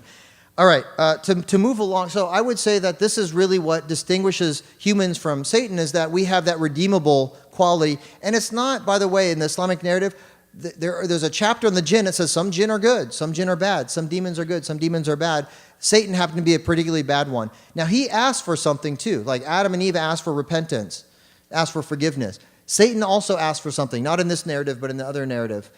S2: All right, to move along, so I would say that this is really what distinguishes humans from Satan, is that we have that redeemable quality. And it's not, by the way, in the Islamic narrative, there's a chapter on the jinn that says some jinn are good, some jinn are bad, some demons are good, some demons are bad. Satan happened to be a particularly bad one. Now, he asked for something too, like Adam and Eve asked for repentance, asked for forgiveness. Satan also asked for something, not in this narrative, but in the other narrative.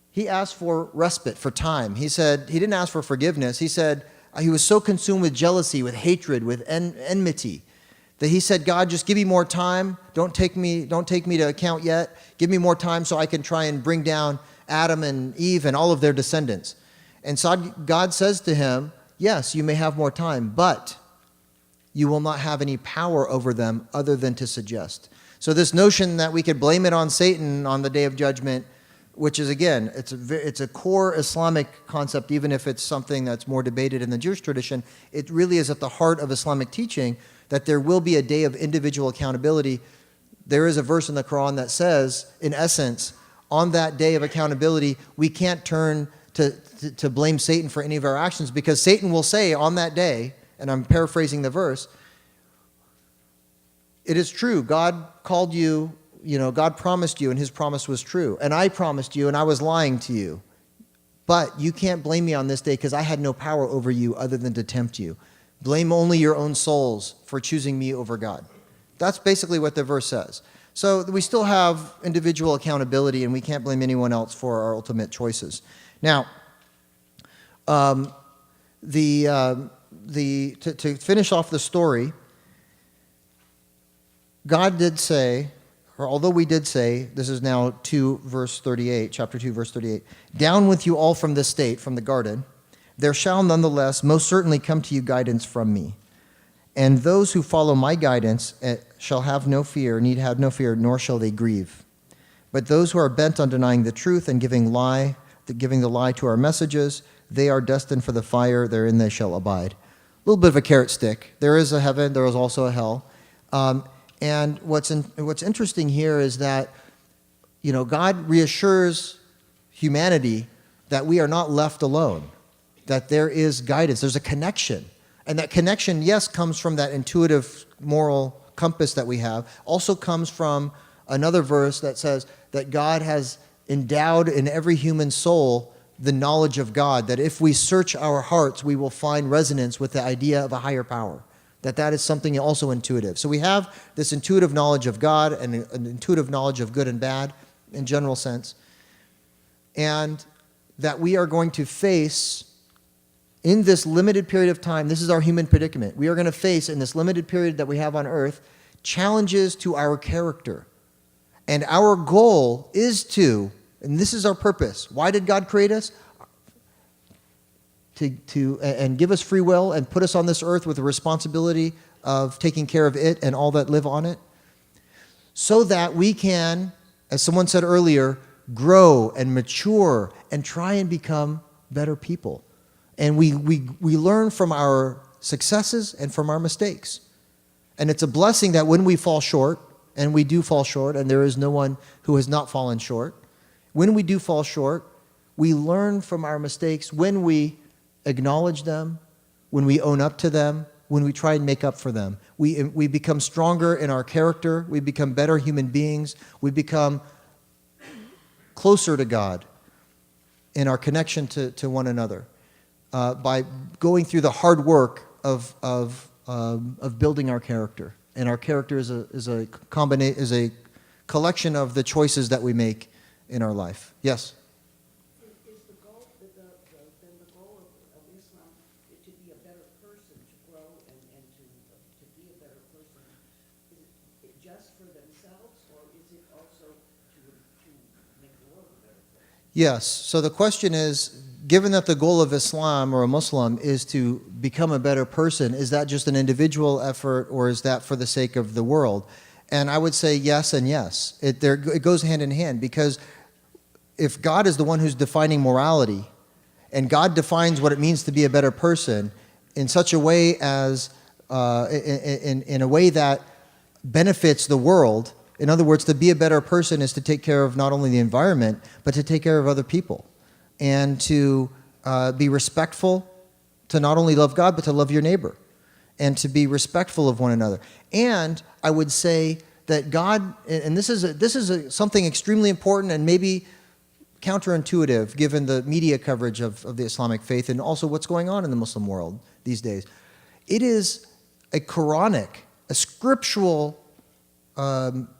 S2: He asked for respite, for time. He said, he didn't ask for forgiveness. He said, he was so consumed with jealousy, with hatred, with enmity, that he said, God, just give me more time. Don't take me to account yet. Give me more time so I can try and bring down Adam and Eve and all of their descendants. And so God says to him, yes, you may have more time, but you will not have any power over them other than to suggest. So this notion that we could blame it on Satan on the day of judgment, which is, again, it's a core Islamic concept, even if it's something that's more debated in the Jewish tradition. It really is at the heart of Islamic teaching that there will be a day of individual accountability. There is a verse in the Quran that says, in essence, on that day of accountability, we can't turn to blame Satan for any of our actions, because Satan will say on that day, and I'm paraphrasing the verse, it is true, God called you, God promised you, and his promise was true. And I promised you, and I was lying to you. But you can't blame me on this day because I had no power over you other than to tempt you. Blame only your own souls for choosing me over God. That's basically what the verse says. So we still have individual accountability, and we can't blame anyone else for our ultimate choices. Now, to finish off the story, God did say, or although we did say, this is now chapter 2, verse 38, down with you all from this state, from the garden, there shall nonetheless most certainly come to you guidance from me. And those who follow my guidance shall have no fear, need have no fear, nor shall they grieve. But those who are bent on denying the truth and giving the lie to our messages, they are destined for the fire, therein they shall abide. A little bit of a carrot stick. There is a heaven, there is also a hell. And what's interesting here is that, God reassures humanity that we are not left alone, that there is guidance, there's a connection. And that connection, yes, comes from that intuitive moral compass that we have, also comes from another verse that says that God has endowed in every human soul the knowledge of God, that if we search our hearts, we will find resonance with the idea of a higher power, that is something also intuitive. So we have this intuitive knowledge of God and an intuitive knowledge of good and bad in general sense, and that we are going to face in this limited period of time, this is our human predicament, we are going to face in this limited period that we have on earth challenges to our character. And our goal is to, and this is our purpose. Why did God create us? And give us free will and put us on this earth with the responsibility of taking care of it and all that live on it, so that we can, as someone said earlier, grow and mature and try and become better people. And we learn from our successes and from our mistakes. And it's a blessing that when we fall short, and we do fall short, and there is no one who has not fallen short, when we do fall short, we learn from our mistakes when we acknowledge them, when we own up to them, when we try and make up for them. We become stronger in our character, we become better human beings, we become closer to God in our connection to one another. By going through the hard work of building our character, and our character is a collection of the choices that we make in our life. Yes.
S6: Is the goal then the goal of Islam to be a better person, to grow and to be a better person? Is it just for themselves, or is it also to make the world a better place?
S2: Yes. So the question is, given that the goal of Islam or a Muslim is to become a better person, is that just an individual effort, or is that for the sake of the world? And I would say yes and yes. It goes hand in hand, because if God is the one who's defining morality, and God defines what it means to be a better person in such a way as, in a way that benefits the world, in other words, to be a better person is to take care of not only the environment, but to take care of other people. And to be respectful, to not only love God, but to love your neighbor, and to be respectful of one another. And I would say that God, and this is something extremely important and maybe counterintuitive given the media coverage of the Islamic faith and also what's going on in the Muslim world these days. It is a Quranic, a scriptural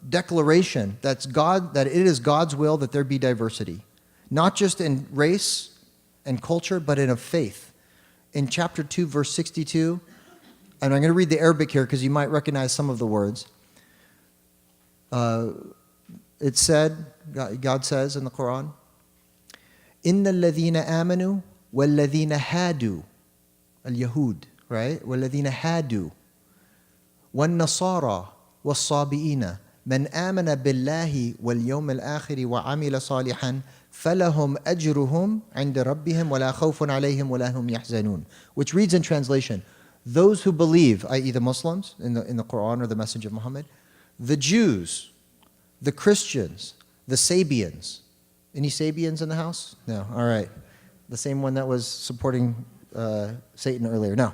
S2: declaration that it is God's will that there be diversity. Not just in race and culture, but in a faith. In chapter 2, verse 62, and I'm going to read the Arabic here because you might recognize some of the words. It said, God says in the Quran, إِنَّ الَّذِينَ آمَنُوا وَالَّذِينَ هَادُوا الْيَهُودِ, right? وَالَّذِينَ هَادُوا وَالنَّصَارَى وَالصَّابِئِينَ مَنْ آمَنَ بِاللَّهِ وَالْيَوْمِ الْآخِرِ وَعَمِلَ صَالِحًا فَلَهُمْ أَجْرُهُمْ عِنْدَ رَبِّهِمْ وَلَا خَوْفٌ عَلَيْهِمْ وَلَا هُمْ يَحْزَنُونَ, which reads in translation, those who believe, i.e. the Muslims in the Quran or the message of Muhammad, the Jews, the Christians, the Sabians. Any Sabians in the house? No, all right. The same one that was supporting Satan earlier. No.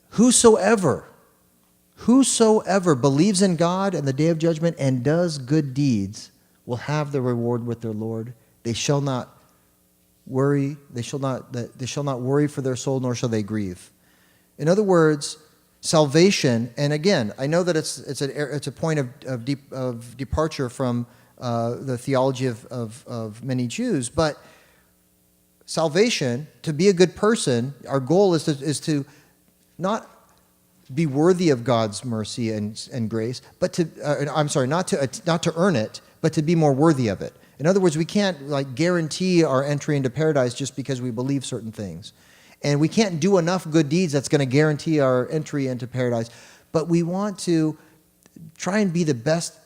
S2: Whosoever believes in God and the day of judgment and does good deeds will have the reward with their Lord. They shall not worry. They shall not worry for their soul, nor shall they grieve. In other words, salvation. And again, I know that it's a point of departure from the theology of many Jews, but salvation, to be a good person, our goal is to not be worthy of God's mercy and grace, but not to earn it, but to be more worthy of it. In other words, we can't guarantee our entry into paradise just because we believe certain things. And we can't do enough good deeds that's going to guarantee our entry into paradise. But we want to try and be the best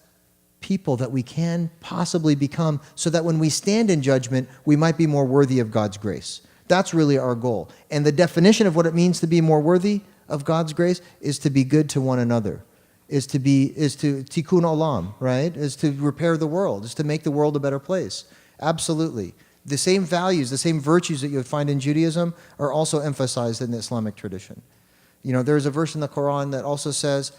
S2: people that we can possibly become so that when we stand in judgment, we might be more worthy of God's grace. That's really our goal. And the definition of what it means to be more worthy of God's grace is to be good to one another, is to tikkun olam, right? Is to repair the world, is to make the world a better place. Absolutely. The same values, the same virtues that you would find in Judaism are also emphasized in the Islamic tradition. You know, there's a verse in the Quran that also says,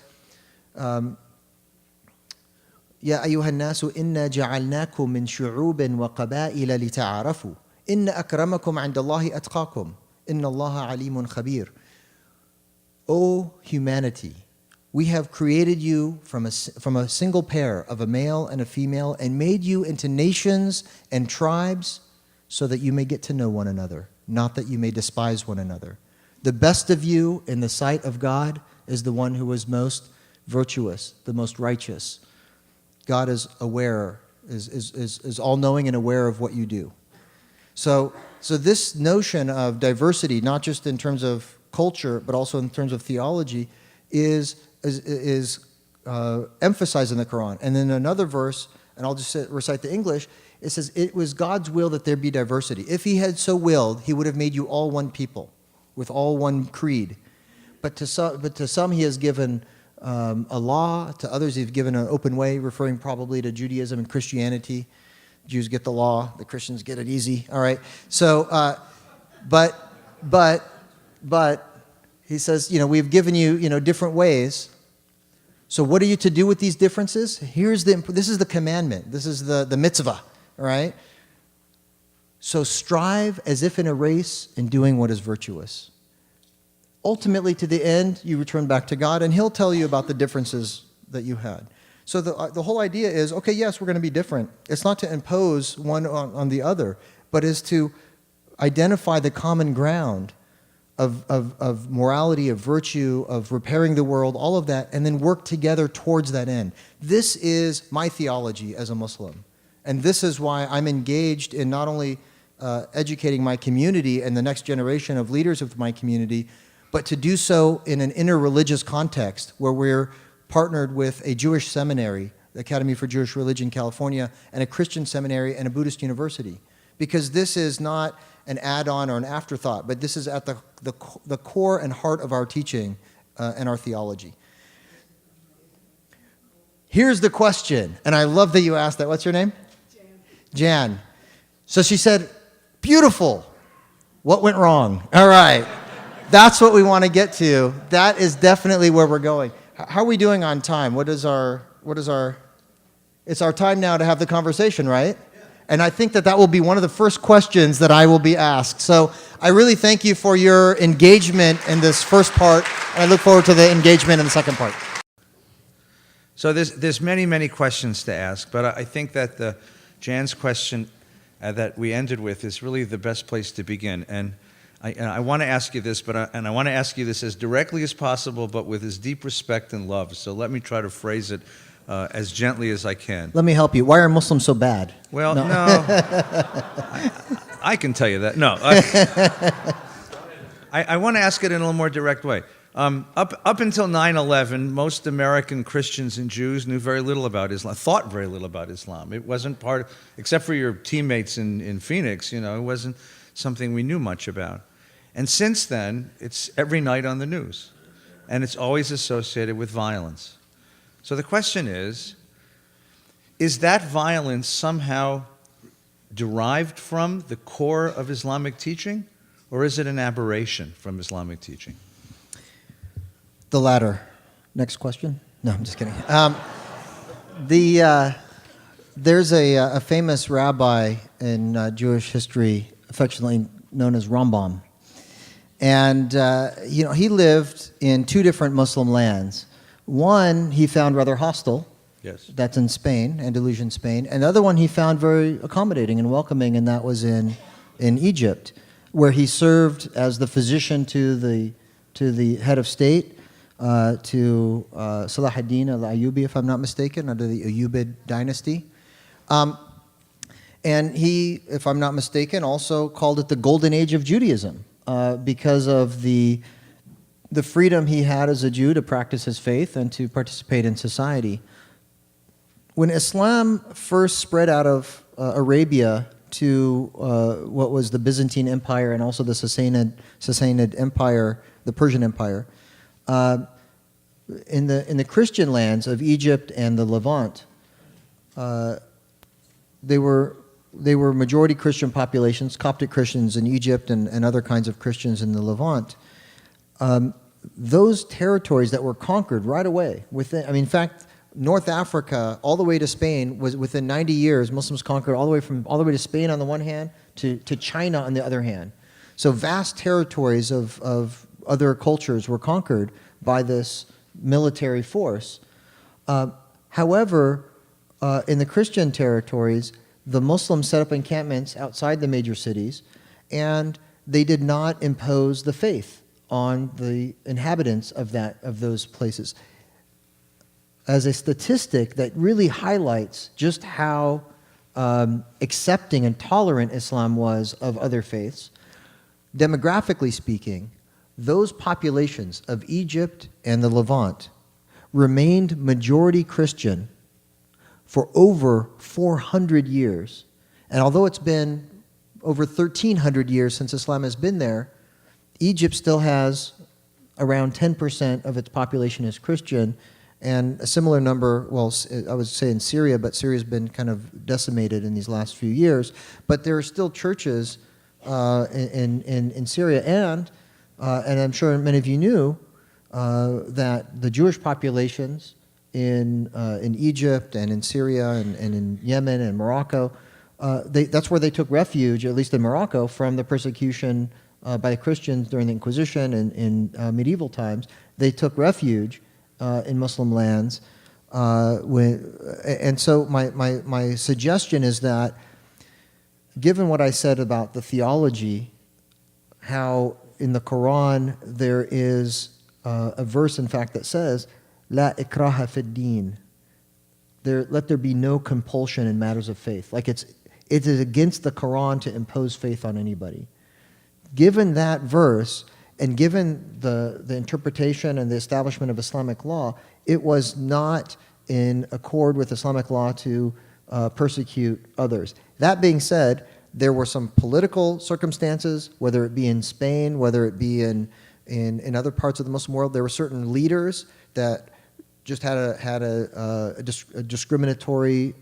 S2: يا أيها الناس إنا جعلناكم من شعوب وقبائل لتعارفوا إن أكرمكم عند الله أتقاكم إن الله عليم خبير. O humanity, we have created you from a single pair of a male and a female and made you into nations and tribes so that you may get to know one another, not that you may despise one another. The best of you in the sight of God is the one who is most virtuous, the most righteous. God is aware, is all-knowing and aware of what you do. So this notion of diversity, not just in terms of culture, but also in terms of theology, is emphasized in the Quran. And then another verse, and I'll just recite the English, it says, it was God's will that there be diversity. If he had so willed, he would have made you all one people, with all one creed. But to some he has given a law, to others he's given an open way, referring probably to Judaism and Christianity. Jews get the law, the Christians get it easy, all right? So, but he says, you know, we've given you, you know, different ways. So what are you to do with these differences? This is the commandment. This is the mitzvah, all right? So strive as if in a race in doing what is virtuous. Ultimately, to the end, you return back to God, and he'll tell you about the differences that you had. So the whole idea is, okay, yes, we're going to be different. It's not to impose one on the other, but is to identify the common ground of morality, of virtue, of repairing the world, all of that, and then work together towards that end. This is my theology as a Muslim. And this is why I'm engaged in not only educating my community and the next generation of leaders of my community, but to do so in an interreligious context where we're partnered with a Jewish seminary, the Academy for Jewish Religion, California, and a Christian seminary and a Buddhist university. Because this is not an add-on or an afterthought, but this is at the core and heart of our teaching and our theology. Here's the question, and I love that you asked that. What's your name? Jan. So she said, beautiful. What went wrong? All right. That's what we want to get to. That is definitely where we're going. How are we doing on time? It's our time now to have the conversation, right? Yeah. And I think that will be one of the first questions that I will be asked. So I really thank you for your engagement in this first part, and I look forward to the engagement in the second part.
S1: So there's many questions to ask, but I think that Jan's question that we ended with is really the best place to begin. And I want to ask you this, and I want to ask you this as directly as possible, but with as deep respect and love. So let me try to phrase it as gently as I can.
S2: Let me help you. Why are Muslims so bad?
S1: Well, no. I can tell you that. No. I want to ask it in a little more direct way. Up until 9/11, most American Christians and Jews knew very little about Islam, thought very little about Islam. It wasn't except for your teammates in Phoenix, you know, it wasn't something we knew much about. And since then, it's every night on the news. And it's always associated with violence. So the question is that violence somehow derived from the core of Islamic teaching, or is it an aberration from Islamic teaching?
S2: The latter. Next question? No, I'm just kidding. There's a famous rabbi in Jewish history, affectionately known as Rambam. And he lived in two different Muslim lands. One he found rather hostile.
S1: Yes.
S2: That's in Spain, Andalusian Spain. And the other one he found very accommodating and welcoming, and that was in Egypt, where he served as the physician to the head of state, to Salah ad-Din al-Ayyubi, if I'm not mistaken, under the Ayyubid dynasty. And he, if I'm not mistaken, also called it the golden age of Judaism because of the freedom he had as a Jew to practice his faith and to participate in society. When Islam first spread out of Arabia to what was the Byzantine Empire and also the Sassanid Empire, the Persian Empire, in the Christian lands of Egypt and the Levant, they were majority Christian populations, Coptic Christians in Egypt and other kinds of Christians in the Levant. Those territories that were conquered right away, in fact, North Africa, all the way to Spain, was within 90 years, Muslims conquered all the way to Spain on the one hand, to China on the other hand. So vast territories of other cultures were conquered by this military force. However, in the Christian territories, the Muslims set up encampments outside the major cities, and they did not impose the faith on the inhabitants of those places. As a statistic that really highlights just how accepting and tolerant Islam was of other faiths, demographically speaking, those populations of Egypt and the Levant remained majority Christian for over 400 years. And although it's been over 1,300 years since Islam has been there, Egypt still has around 10% of its population is Christian, and a similar number, well, I would say in Syria, but Syria's been kind of decimated in these last few years. But there are still churches in Syria, and I'm sure many of you knew that the Jewish populations in Egypt and in Syria and in Yemen and Morocco, that's where they took refuge, at least in Morocco, from the persecution by the Christians during the Inquisition and in medieval times. They took refuge in Muslim lands. And so my suggestion is that, given what I said about the theology, how in the Quran there is a verse, in fact, that says, La ikraha fid din. Let there be no compulsion in matters of faith. Like it is against the Quran to impose faith on anybody. Given that verse, and given the interpretation and the establishment of Islamic law, it was not in accord with Islamic law to persecute others. That being said, there were some political circumstances, whether it be in Spain, whether it be in other parts of the Muslim world. There were certain leaders that just had a discriminatory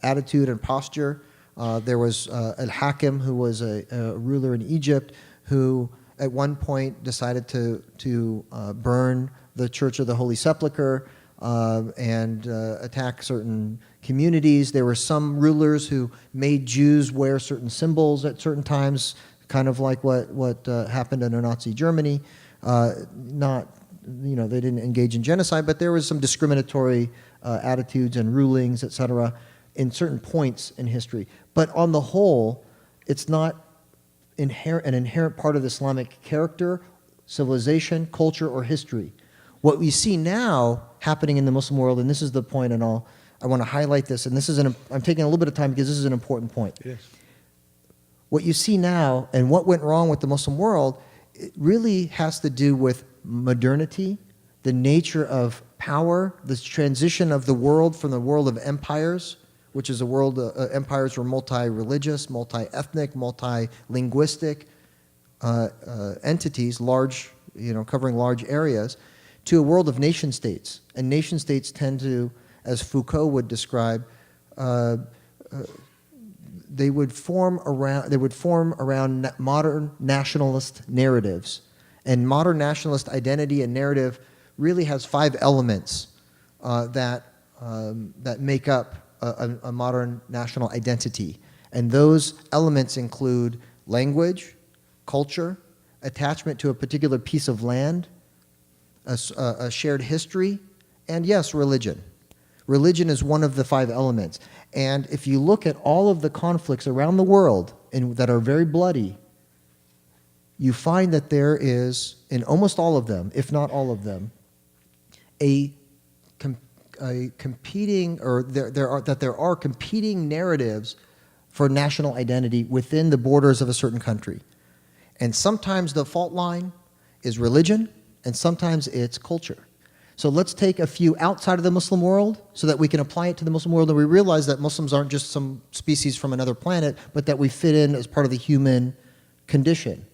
S2: attitude and posture. There was Al-Hakim, who was a ruler in Egypt, who at one point decided to burn the Church of the Holy Sepulchre and attack certain communities. There were some rulers who made Jews wear certain symbols at certain times, kind of like what happened in Nazi Germany. They didn't engage in genocide, but there was some discriminatory attitudes and rulings, etc., in certain points in history. But on the whole, it's not an inherent part of the Islamic character, civilization, culture, or history. What we see now happening in the Muslim world, and this is the point, and I want to highlight this, and I'm taking a little bit of time because this is an important point.
S1: Yes.
S2: What you see now, and what went wrong with the Muslim world, it really has to do with modernity, the nature of power, the transition of the world from the world of empires, which is a world, empires were multi-religious, multi-ethnic, multi-linguistic entities, large, covering large areas, to a world of nation states. And nation states tend to, as Foucault would describe, they would form around modern nationalist narratives. And modern nationalist identity and narrative really has 5 elements that make up a modern national identity. And those elements include language, culture, attachment to a particular piece of land, a shared history, and yes, religion. Religion is one of the 5 elements. And if you look at all of the conflicts around the world that are very bloody, you find that there is, in almost all of them, if not all of them, a competing, or there are competing narratives for national identity within the borders of a certain country. And sometimes the fault line is religion, and sometimes it's culture. So let's take a few outside of the Muslim world so that we can apply it to the Muslim world, and we realize that Muslims aren't just some species from another planet, but that we fit in as part of the human condition.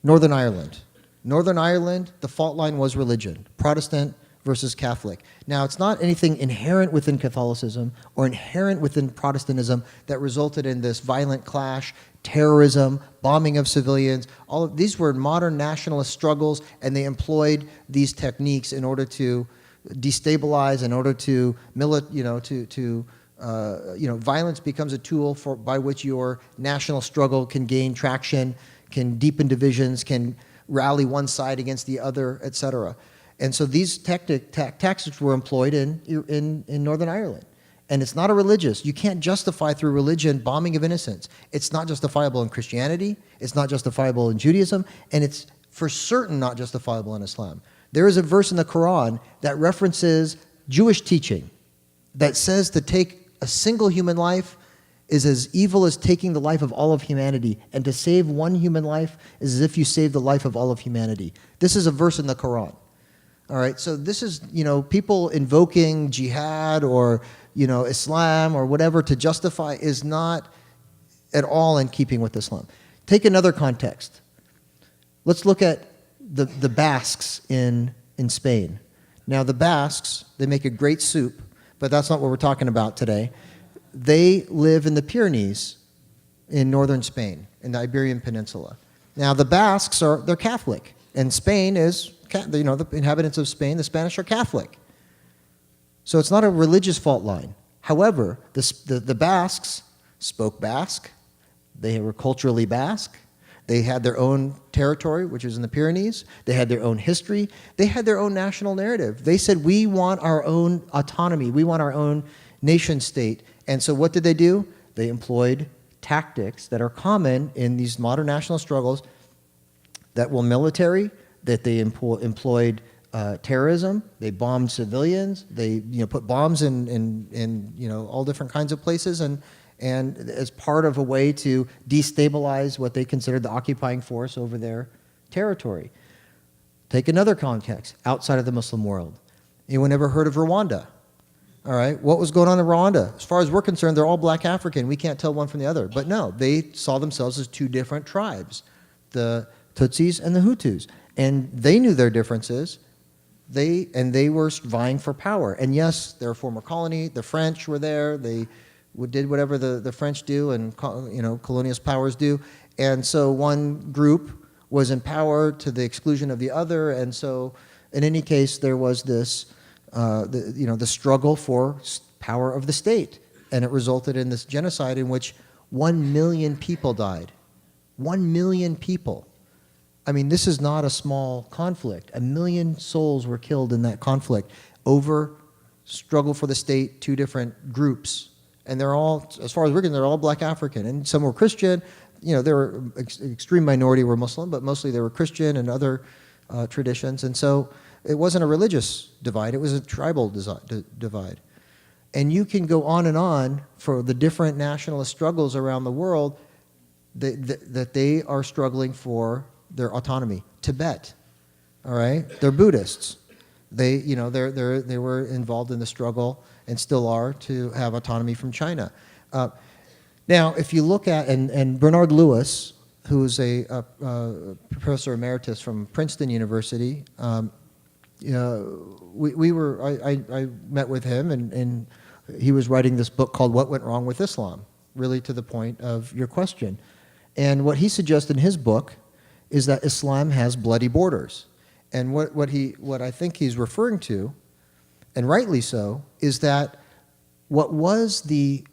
S2: Northern Ireland. Northern Ireland, the fault line was religion, Protestant versus Catholic. Now, it's not anything inherent within Catholicism or inherent within Protestantism that resulted in this violent clash, terrorism, bombing of civilians. All of these were modern nationalist struggles, and they employed these techniques in order to destabilize, in order to violence becomes a tool by which your national struggle can gain traction, can deepen divisions, can rally one side against the other, etc. And so these tactics were employed in Northern Ireland. And it's not a religious. You can't justify through religion bombing of innocents. It's not justifiable in Christianity. It's not justifiable in Judaism. And it's for certain not justifiable in Islam. There is a verse in the Quran that references Jewish teaching that says to take a single human life is as evil as taking the life of all of humanity. And to save one human life is as if you save the life of all of humanity. This is a verse in the Quran. All right, so this is, people invoking jihad or, Islam or whatever to justify is not at all in keeping with Islam. Take another context. Let's look at the Basques in Spain. Now, the Basques, they make a great soup, but that's not what we're talking about today. They live in the Pyrenees in northern Spain, in the Iberian Peninsula. Now, the Basques they're Catholic, and Spain is, the inhabitants of Spain, the Spanish are Catholic. So it's not a religious fault line. However, the Basques spoke Basque. They were culturally Basque. They had their own territory, which is in the Pyrenees. They had their own history. They had their own national narrative. They said, we want our own autonomy. We want our own nation state. And so what did they do? They employed tactics that are common in these modern national struggles that were military, that they employed terrorism. They bombed civilians. They put bombs in all different kinds of places, and as part of a way to destabilize what they considered the occupying force over their territory. Take another context outside of the Muslim world. Anyone ever heard of Rwanda? All right, what was going on in Rwanda? As far as we're concerned, they're all black African. We can't tell one from the other. But no, they saw themselves as two different tribes, the Tutsis and the Hutus. And they knew their differences. They were vying for power. And yes, they're a former colony. The French were there. They did whatever the French do and colonialist powers do. And so one group was in power to the exclusion of the other. And so in any case, there was this, the struggle for power of the state. And it resulted in this genocide in which 1 million people died. 1 million people. I mean, this is not a small conflict. 1 million souls were killed in that conflict over struggle for the state, two different groups. And they're all, as far as we're concerned, they're all black African. And some were Christian. There were extreme minority were Muslim, but mostly they were Christian and other traditions. And so it wasn't a religious divide. It was a tribal divide. And you can go on for the different nationalist struggles around the world that they are struggling for their autonomy. Tibet, all right? They're Buddhists. They were involved in the struggle and still are to have autonomy from China. Now, if you look at, and Bernard Lewis, who's a professor emeritus from Princeton University, I met with him, and he was writing this book called What Went Wrong with Islam, really to the point of your question. And what he suggests in his book is that Islam has bloody borders. And what I think he's referring to, and rightly so, is that what was the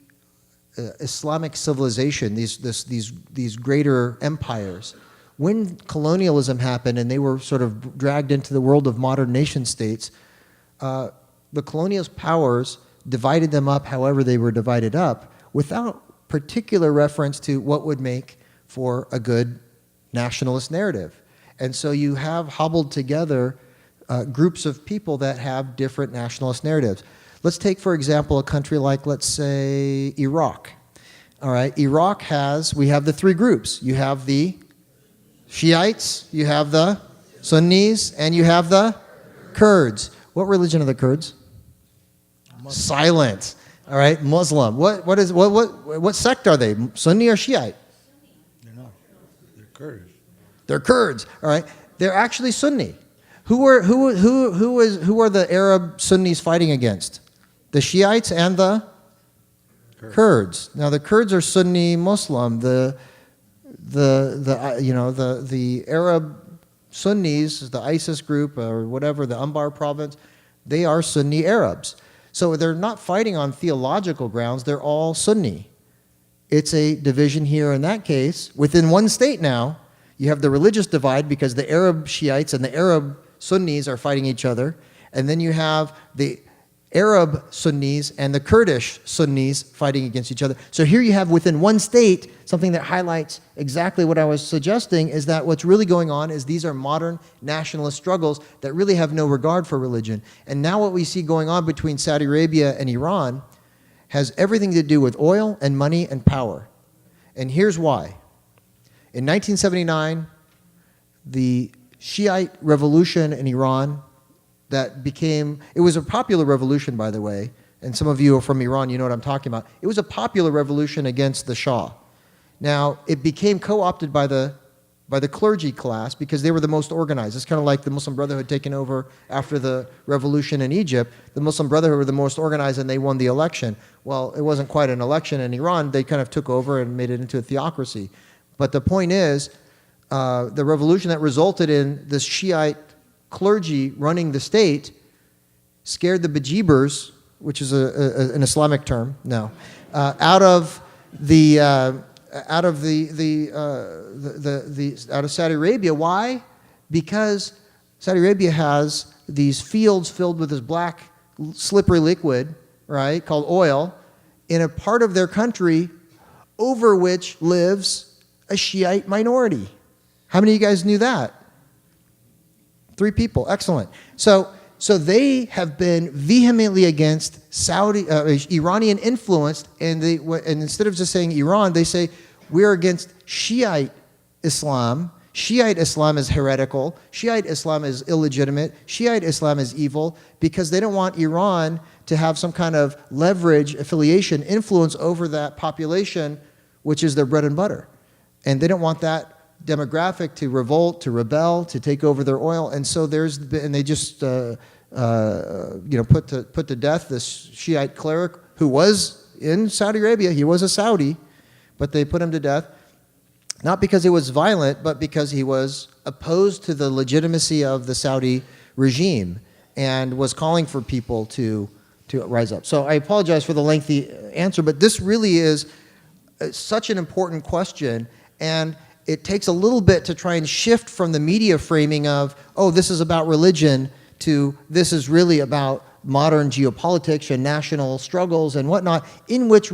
S2: Islamic civilization, these greater empires, when colonialism happened and they were sort of dragged into the world of modern nation states, the colonialist powers divided them up however they were divided up without particular reference to what would make for a good nationalist narrative. And so you have hobbled together groups of people that have different nationalist narratives. Let's take, for example, a country like, let's say, Iraq. All right, Iraq we have the three groups. You have the Shiites, you have the Sunnis, and you have the Kurds. What religion are the Kurds? Silent. All right, Muslim. What sect are they? Sunni or Shiite?
S1: They're not. They're Kurdish.
S2: They're Kurds. All right, they're actually Sunni. Who are the Arab Sunnis fighting against? The Shiites and the Kurds. Now the Kurds are Sunni Muslim. The Arab Sunnis, the ISIS group or whatever, the Anbar province, they are Sunni Arabs. So they're not fighting on theological grounds. They're all Sunni. It's a division here in that case. Within one state now, you have the religious divide because the Arab Shiites and the Arab Sunnis are fighting each other. And then you have the Arab Sunnis and the Kurdish Sunnis fighting against each other. So here you have within one state something that highlights exactly what I was suggesting, is that what's really going on is these are modern nationalist struggles that really have no regard for religion. And now what we see going on between Saudi Arabia and Iran has everything to do with oil and money and power. And here's why. In 1979, the Shiite revolution in Iran it was a popular revolution, by the way, and some of you are from Iran, you know what I'm talking about. It was a popular revolution against the Shah. Now, it became co-opted by the clergy class because they were the most organized. It's kind of like the Muslim Brotherhood taking over after the revolution in Egypt. The Muslim Brotherhood were the most organized and they won the election. Well, it wasn't quite an election in Iran. They kind of took over and made it into a theocracy. But the point is, the revolution that resulted in this Shiite clergy running the state scared the bejeebers, which is an Islamic term, out of Saudi Arabia. Why? Because Saudi Arabia has these fields filled with this black slippery liquid, right, called oil, in a part of their country over which lives a Shiite minority. How many of you guys knew that? 3 people. Excellent. So they have been vehemently against Iranian influence, and instead of just saying Iran, they say we're against Shiite Islam. Shiite Islam is heretical. Shiite Islam is illegitimate. Shiite Islam is evil because they don't want Iran to have some kind of leverage, affiliation, influence over that population, which is their bread and butter. And they don't want that demographic to revolt, to rebel, to take over their oil, and so they just put to death this Shiite cleric who was in Saudi Arabia. He was a Saudi, but they put him to death not because he was violent, but because he was opposed to the legitimacy of the Saudi regime and was calling for people to rise up. So I apologize for the lengthy answer, but this really is such an important question, and it takes a little bit to try and shift from the media framing of, oh, this is about religion, to this is really about modern geopolitics and national struggles and whatnot, in which,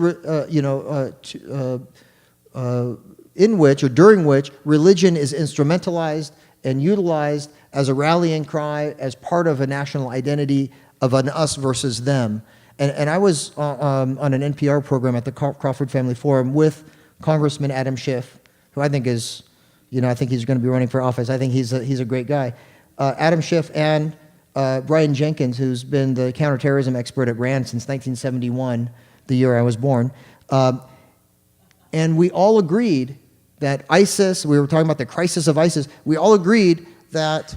S2: during which religion is instrumentalized and utilized as a rallying cry, as part of a national identity of an us versus them. And I was on an NPR program at the Crawford Family Forum with Congressman Adam Schiff, who I think is, I think he's going to be running for office. I think he's a great guy. Adam Schiff and Brian Jenkins, who's been the counterterrorism expert at RAND since 1971, the year I was born. And we all agreed that ISIS, we were talking about the crisis of ISIS, we all agreed that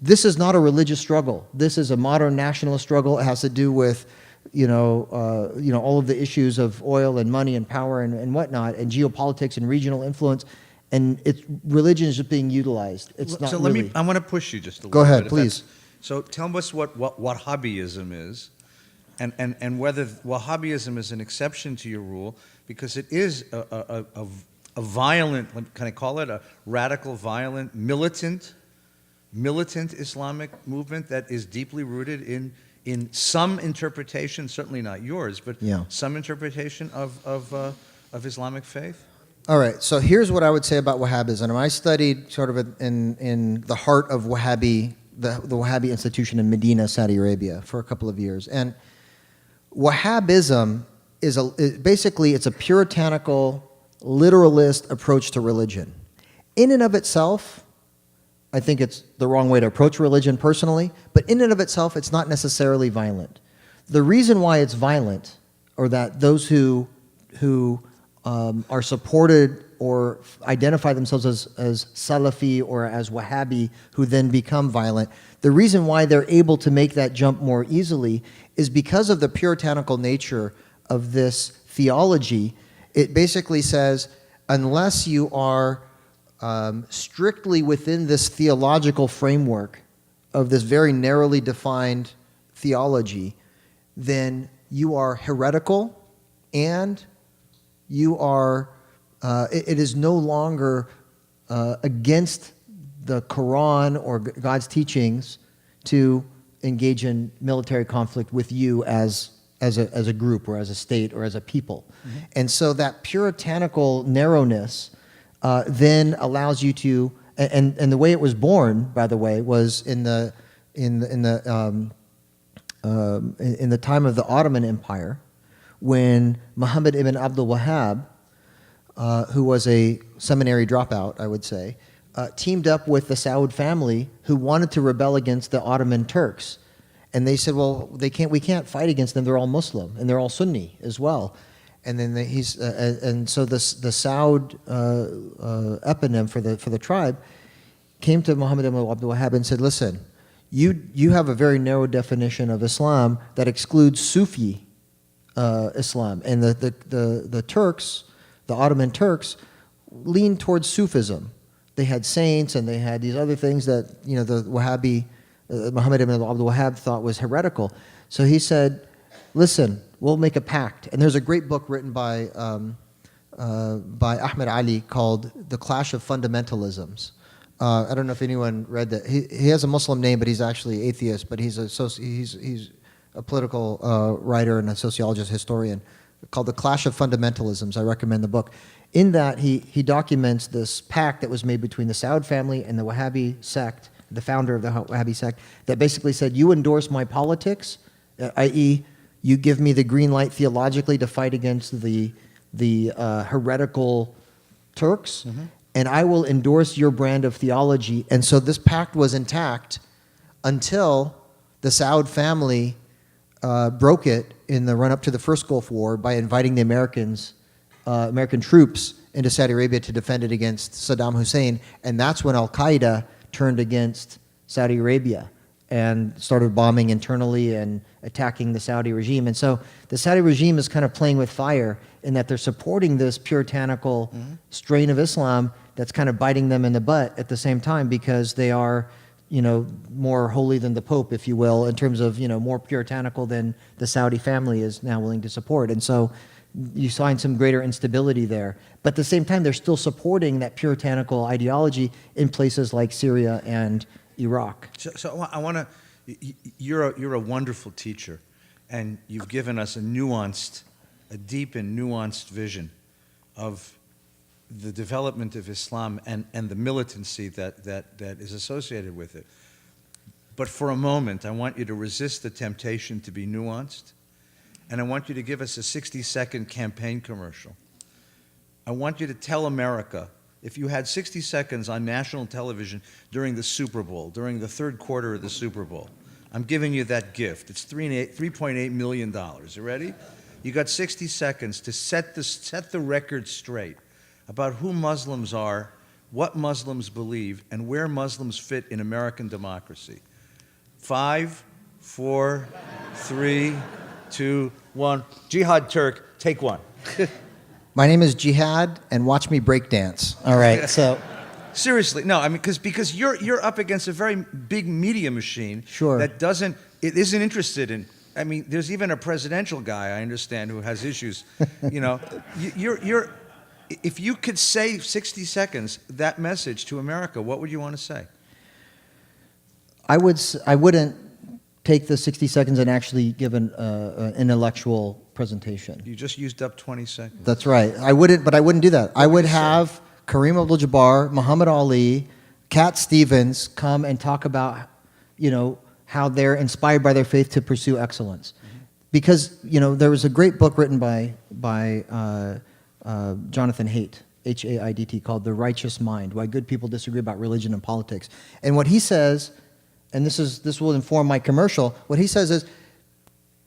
S2: this is not a religious struggle. This is a modern nationalist struggle. It has to do with all of the issues of oil and money and power and whatnot, and geopolitics and regional influence, and religion is just being utilized. It's not. So really.
S1: I want to push you just a little bit.
S2: Go ahead, please.
S1: So tell us what Wahhabism is, and whether Wahhabism is an exception to your rule, because it is a violent, can I call it a radical, violent, militant Islamic movement that is deeply rooted in some interpretation, certainly not yours, but some interpretation of Islamic faith?
S2: All right, so here's what I would say about Wahhabism. I studied sort of in the heart of the Wahhabi institution in Medina, Saudi Arabia, for a couple of years. And Wahhabism is basically it's a puritanical, literalist approach to religion. In and of itself, I think it's the wrong way to approach religion personally, but in and of itself, it's not necessarily violent. The reason why it's violent, or that those who are supported or identify themselves as Salafi or as Wahhabi, who then become violent, the reason why they're able to make that jump more easily is because of the puritanical nature of this theology. It basically says, unless you are strictly within this theological framework of this very narrowly defined theology, then you are heretical, and you are, it is no longer against the Quran or God's teachings to engage in military conflict with you as a group or as a state or as a people. Mm-hmm. And so that puritanical narrowness then allows you to, and the way it was born, by the way, was in the time of the Ottoman Empire, when Muhammad ibn Abdul Wahhab, who was a seminary dropout, I would say, teamed up with the Saud family, who wanted to rebel against the Ottoman Turks. And they said, well, we can't fight against them. They're all Muslim, and they're all Sunni as well. And then so the Saud eponym for the tribe came to Muhammad ibn Abdul Wahhab and said, listen, you have a very narrow definition of Islam that excludes Sufi Islam. And the Turks, the Ottoman Turks, leaned towards Sufism. They had saints, and they had these other things that, you know, the Wahhabi, Muhammad ibn Abdul Wahhab thought was heretical. So he said, listen, we'll make a pact. And there's a great book written by Ahmed Ali called The Clash of Fundamentalisms. I don't know if anyone read that. He has a Muslim name, but he's actually atheist, but he's a political writer and a sociologist, historian, called The Clash of Fundamentalisms. I recommend the book. In that, he documents this pact that was made between the Saud family and the Wahhabi sect, the founder of the Wahhabi sect, that basically said, you endorse my politics, i.e., you give me the green light theologically to fight against the heretical Turks, mm-hmm. and I will endorse your brand of theology. And so this pact was intact until the Saud family broke it in the run-up to the first Gulf War by inviting the American troops into Saudi Arabia to defend it against Saddam Hussein. And that's when Al-Qaeda turned against Saudi Arabia and started bombing internally and attacking the Saudi regime. And so the Saudi regime is kind of playing with fire in that they're supporting this puritanical mm-hmm. strain of Islam that's kind of biting them in the butt at the same time, because they are, you know, more holy than the Pope, if you will, in terms of, you know, more puritanical than the Saudi family is now willing to support. And so you find some greater instability there. But at the same time, they're still supporting that puritanical ideology in places like Syria and Iraq.
S1: So I want to, you're a wonderful teacher, and you've given us a deep and nuanced vision of the development of Islam and the militancy that is associated with it. But for a moment, I want you to resist the temptation to be nuanced, and I want you to give us a 60-second campaign commercial. I want you to tell America, if you had 60 seconds on national television during the Super Bowl, during the third quarter of the Super Bowl, I'm giving you that gift. It's $3.8 million. You ready? You got 60 seconds to set the record straight about who Muslims are, what Muslims believe, and where Muslims fit in American democracy. 5, 4, 3, 2, 1. Jihad Turk, take one.
S2: My name is Jihad, and watch me break dance. All right, so...
S1: Seriously, no, I mean, because you're up against a very big media machine
S2: sure.
S1: that isn't interested in. I mean, there's even a presidential guy I understand who has issues. You know, you're if you could say 60 seconds that message to America, what would you want to say?
S2: I wouldn't take the 60 seconds and actually give an intellectual presentation.
S1: You just used up 20 seconds.
S2: That's right. I wouldn't do that. I would have Kareem Abdul-Jabbar, Muhammad Ali, Cat Stevens come and talk about, you know, how they're inspired by their faith to pursue excellence. Mm-hmm. Because, you know, there was a great book written by Jonathan Haidt H-A-I-D-T, called The Righteous Mind, Why Good People Disagree About Religion and Politics. And what he says, and this will inform my commercial, what he says is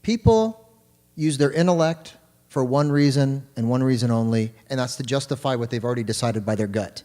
S2: people use their intellect for one reason and one reason only, and that's to justify what they've already decided by their gut.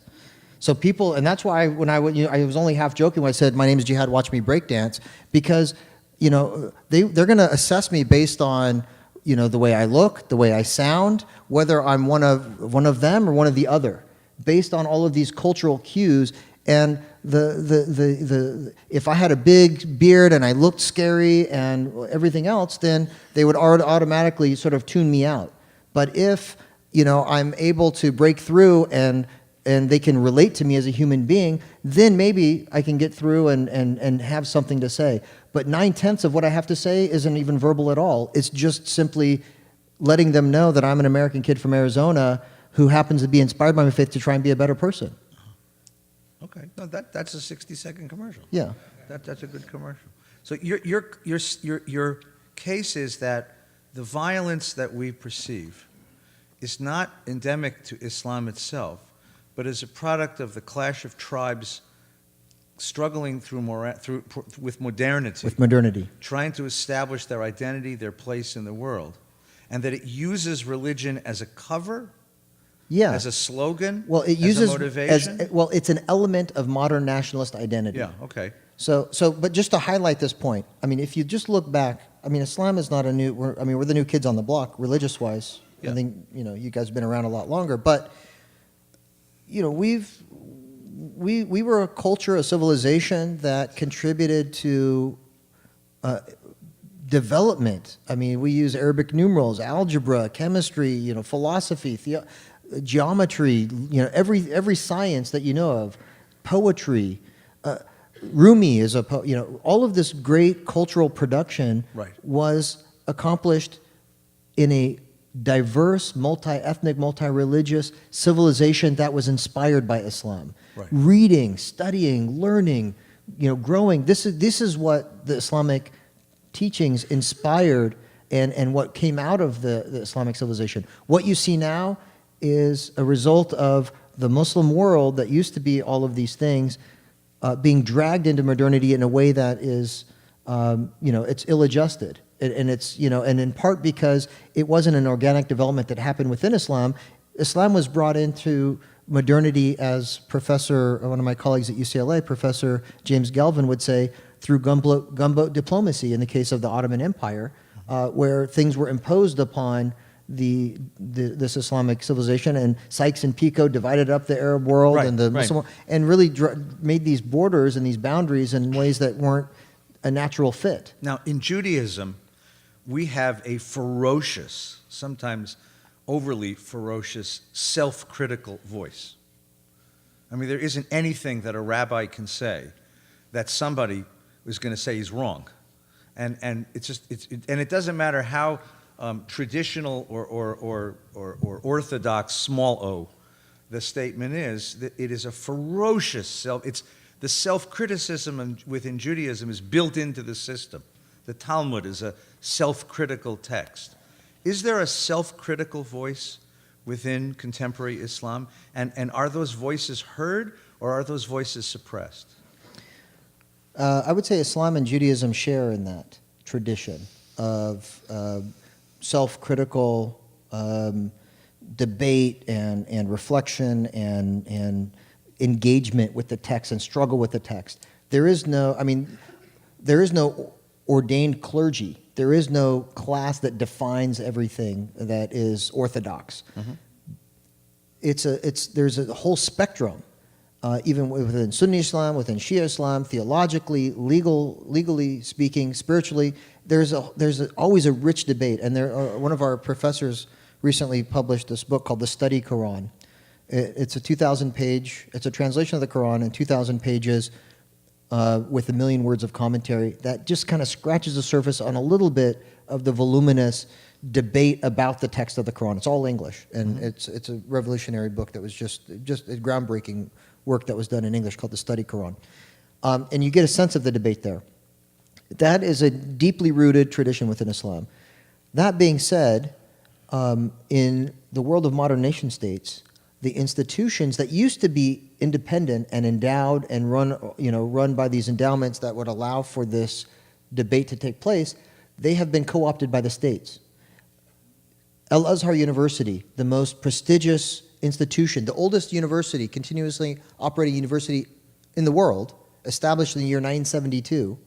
S2: So people, and that's why when I was only half joking when I said, my name is Jihad, watch me breakdance, because, they're going to assess me based on, the way I look, the way I sound, whether I'm one of them or one of the other, based on all of these cultural cues. And if I had a big beard and I looked scary and everything else, then they would automatically sort of tune me out. But if, I'm able to break through and they can relate to me as a human being, then maybe I can get through and have something to say. But 9/10 of what I have to say isn't even verbal at all. It's just simply letting them know that I'm an American kid from Arizona who happens to be inspired by my faith to try and be a better person.
S1: Okay, no, that's a 60-second commercial.
S2: Yeah.
S1: That's a good commercial. So your case is that the violence that we perceive is not endemic to Islam itself, but is a product of the clash of tribes struggling with modernity.
S2: With modernity.
S1: Trying to establish their identity, their place in the world, and that it uses religion as a cover,
S2: Yeah.
S1: as a slogan,
S2: Well, it
S1: as
S2: uses
S1: a motivation.
S2: it's an element of modern nationalist identity.
S1: Yeah. Okay.
S2: But just to highlight this point, I mean, if you just look back, I mean, Islam is not we're the new kids on the block, religious-wise.
S1: Yeah.
S2: I think, you guys have been around a lot longer, but, we were a culture, a civilization that contributed to development. I mean, we use Arabic numerals, algebra, chemistry, philosophy, geometry, every science that you know of, poetry. Rumi is all of this great cultural production
S1: Right.
S2: was accomplished in a diverse, multi-ethnic, multi-religious civilization that was inspired by Islam.
S1: Right.
S2: Reading, studying, learning, growing. This is what the Islamic teachings inspired and what came out of the Islamic civilization. What you see now is a result of the Muslim world that used to be all of these things being dragged into modernity in a way that is, it's ill-adjusted. And it's, and in part because it wasn't an organic development that happened within Islam. Islam was brought into modernity, as one of my colleagues at UCLA, Professor James Galvin would say, through gunboat diplomacy in the case of the Ottoman Empire, where things were imposed upon this Islamic civilization, and Sykes and Picot divided up the Arab world
S1: Right,
S2: and the Muslim world, and really made these borders and these boundaries in ways that weren't a natural fit.
S1: Now, in Judaism, we have a ferocious, sometimes overly ferocious, self-critical voice. I mean, there isn't anything that a rabbi can say that somebody is going to say he's wrong, and it doesn't matter how traditional or orthodox, small o, the statement is, that it is a ferocious the self-criticism within Judaism is built into the system. The Talmud is a self-critical text. Is there a self-critical voice within contemporary Islam? And are those voices heard, or are those voices suppressed?
S2: I would say Islam and Judaism share in that tradition of self-critical debate and reflection and engagement with the text and struggle with the text. There is no ordained clergy. There is no class that defines everything that is orthodox.
S1: Mm-hmm.
S2: There's a whole spectrum, even within Sunni Islam, within Shia Islam, theologically, legally speaking, spiritually. There's always a rich debate. And one of our professors recently published this book called The Study Quran. It's a 2,000-page. It's a translation of the Quran in 2,000 pages. With 1 million words of commentary that just kind of scratches the surface on a little bit of the voluminous debate about the text of the Quran. It's all English, and
S1: Mm-hmm.
S2: it's a revolutionary book that was just a groundbreaking work that was done in English called The Study Quran. And you get a sense of the debate there. That is a deeply rooted tradition within Islam. That being said, in the world of modern nation states, the institutions that used to be independent and endowed and run by these endowments that would allow for this debate to take place, they have been co-opted by the states. Al-Azhar University, the most prestigious institution, the oldest university, continuously operating university in the world, established in the year 972,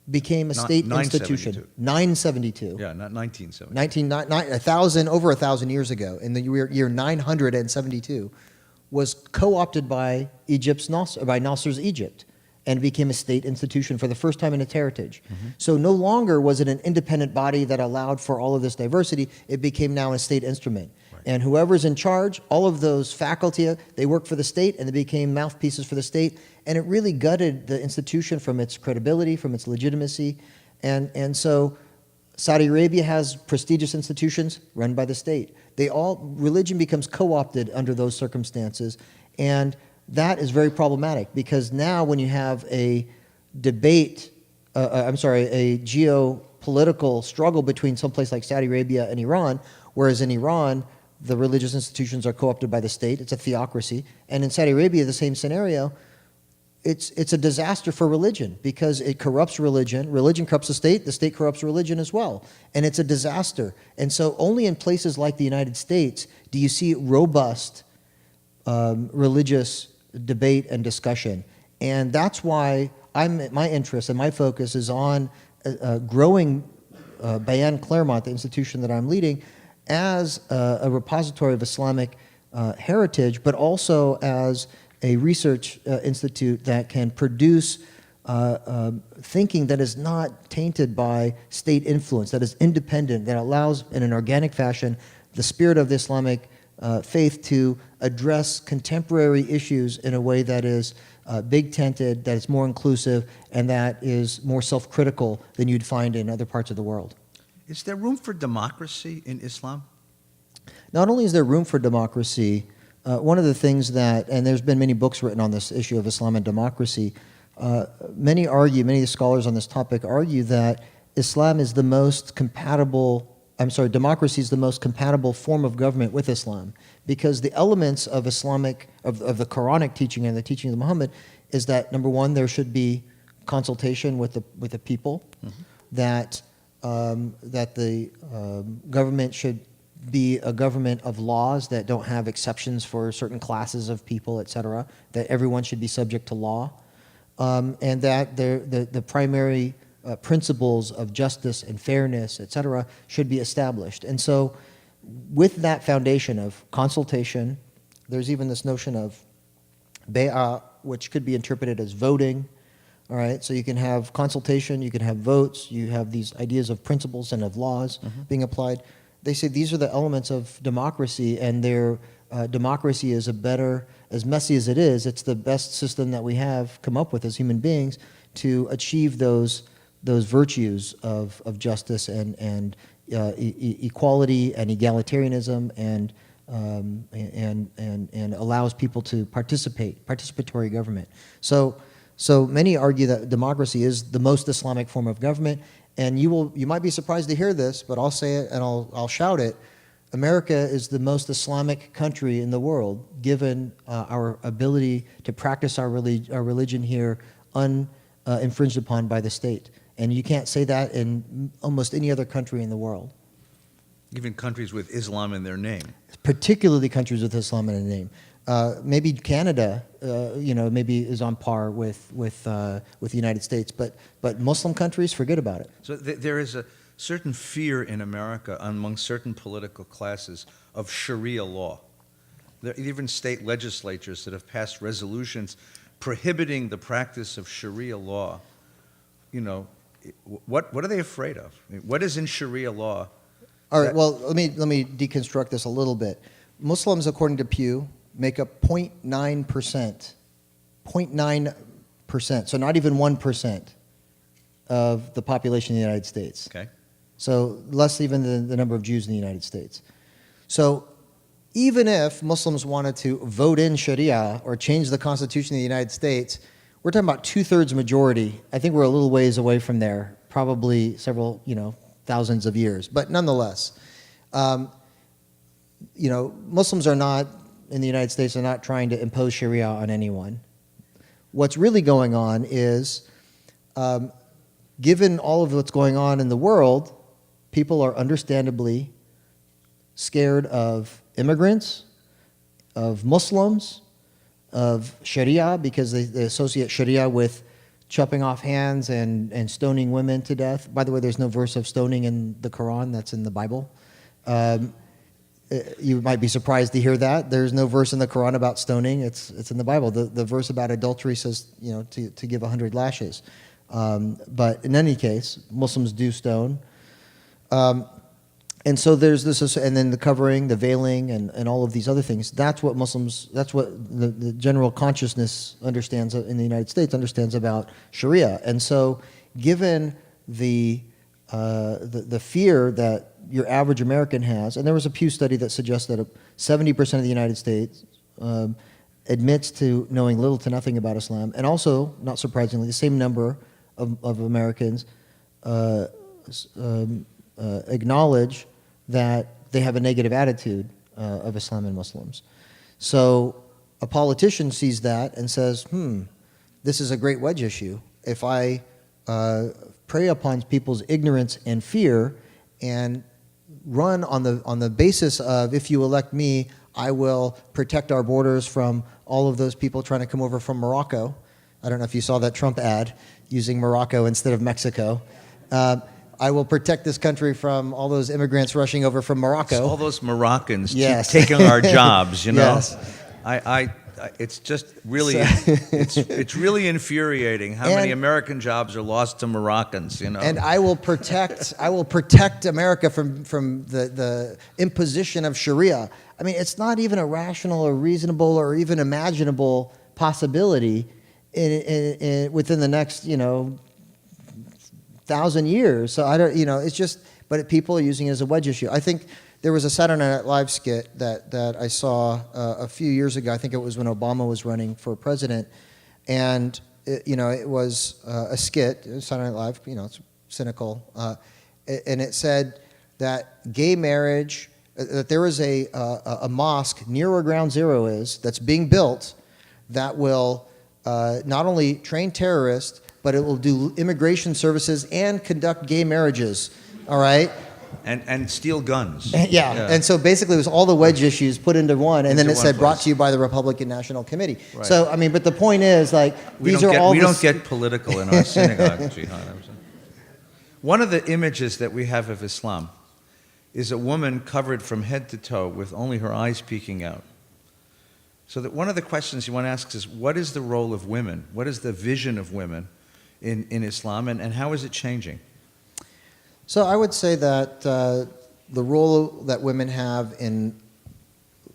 S2: became a state
S1: 972.
S2: institution. 972.
S1: Yeah, not 1970.
S2: 19, over 1,000 years ago, in the year 972, was co-opted by Nasser's Egypt, and became a state institution for the first time in its heritage. So no longer was it an independent body that allowed for all of this diversity, it became now a state instrument.
S1: Right.
S2: And whoever's in charge, all of those faculty, they work for the state and they became mouthpieces for the state, and it really gutted the institution from its credibility, from its legitimacy. And so Saudi Arabia has prestigious institutions run by the state. Religion becomes co-opted under those circumstances, and that is very problematic, because now when you have a debate, a geopolitical struggle between someplace like Saudi Arabia and Iran, whereas in Iran, the religious institutions are co-opted by the state, it's a theocracy, and in Saudi Arabia, the same scenario, it's a disaster for religion, because it corrupts religion corrupts the state corrupts religion as well, and it's a disaster. And so only in places like the United States do you see robust religious debate and discussion. And that's why my interest and my focus is on growing Bayan Claremont, the institution that I'm leading, as a repository of Islamic heritage, but also as a research institute that can produce thinking that is not tainted by state influence, that is independent, that allows in an organic fashion the spirit of the Islamic faith to address contemporary issues in a way that is big-tented, that is more inclusive, and that is more self-critical than you'd find in other parts of the world.
S1: Is there room for democracy in Islam?
S2: Not only is there room for democracy, one of the things that, and there's been many books written on this issue of Islam and democracy, many of the scholars on this topic argue that Islam is the most compatible democracy is the most compatible form of government with Islam, because the elements of of the Quranic teaching and the teaching of Muhammad is that, number one, there should be consultation with the people, that the government should be a government of laws that don't have exceptions for certain classes of people, etc., that everyone should be subject to law, and that the primary principles of justice and fairness, etc., should be established. And so with that foundation of consultation, there's even this notion of bay'ah, which could be interpreted as voting. All right, so you can have consultation, you can have votes, you have these ideas of principles and of laws being applied. They say these are the elements of democracy, and their democracy is as messy as it is, it's the best system that we have come up with as human beings to achieve those virtues of justice and equality and egalitarianism, and allows people to participatory government. So many argue that democracy is the most Islamic form of government, and you might be surprised to hear this, but I'll say it and I'll shout it. America is the most Islamic country in the world, given our ability to practice our religion here infringed upon by the state. And you can't say that in almost any other country in the world.
S1: Even countries with Islam in their name.
S2: Particularly countries with Islam in their name. Maybe Canada, maybe is on par with the United States, but Muslim countries, forget about it.
S1: So there is a certain fear in America among certain political classes of Sharia law. There are even state legislatures that have passed resolutions prohibiting the practice of Sharia law. What are they afraid of? I mean, what is in Sharia law?
S2: All right, well, let me deconstruct this a little bit. Muslims, according to Pew, make up 0.9%. 0.9%, so not even 1% of the population of the United States.
S1: Okay.
S2: So less even than the number of Jews in the United States. So even if Muslims wanted to vote in Sharia or change the Constitution of the United States, we're talking about 2/3 majority. I think we're a little ways away from there, probably several, thousands of years. But nonetheless, Muslims are not, in the United States, are not trying to impose Sharia on anyone. What's really going on is, given all of what's going on in the world, people are understandably scared of immigrants, of Muslims, of Sharia, because they associate Sharia with chopping off hands and stoning women to death. By the way, there's no verse of stoning in the Quran. That's in the Bible. You might be surprised to hear that. There's no verse in the Quran about stoning. It's in the Bible. The verse about adultery says, to give 100 lashes. But in any case, Muslims do stone. And so there's this, and then the covering, the veiling, and all of these other things. That's what the general consciousness understands in the United States, understands about Sharia. And so given the fear that your average American has, and there was a Pew study that suggests that 70% of the United States admits to knowing little to nothing about Islam, and also, not surprisingly, the same number of Americans acknowledge that they have a negative attitude of Islam and Muslims. So a politician sees that and says, this is a great wedge issue. If I prey upon people's ignorance and fear and run on the basis of, if you elect me, I will protect our borders from all of those people trying to come over from Morocco. I don't know if you saw that Trump ad using Morocco instead of Mexico. I will protect this country from all those immigrants rushing over from Morocco.
S1: All those Moroccans
S2: Yes.
S1: keep taking our jobs,
S2: Yes.
S1: It's just really, it's really infuriating how many American jobs are lost to Moroccans,
S2: And I will protect America from the imposition of Sharia. I mean, it's not even a rational or reasonable or even imaginable possibility within the next, 1,000 years. So I don't, it's just, but people are using it as a wedge issue. I think there was a Saturday Night Live skit that I saw a few years ago. I think it was when Obama was running for president, and it was a skit. Saturday Night Live, it's cynical, and it said that gay marriage, that there is a mosque near where Ground Zero is that's being built that will not only train terrorists, but it will do immigration services and conduct gay marriages, all right?
S1: And steal guns.
S2: Yeah. And so basically it was all the wedge issues put into one, and then it said brought
S1: place.
S2: to you by the Republican National Committee.
S1: Right.
S2: So, I mean, but the point is,
S1: We don't get political in our synagogue, Jihad. One of the images that we have of Islam is a woman covered from head to toe with only her eyes peeking out. So that one of the questions you want to ask is, what is the role of women? What is the vision of women in Islam, and how is it changing?
S2: So I would say that the role that women have in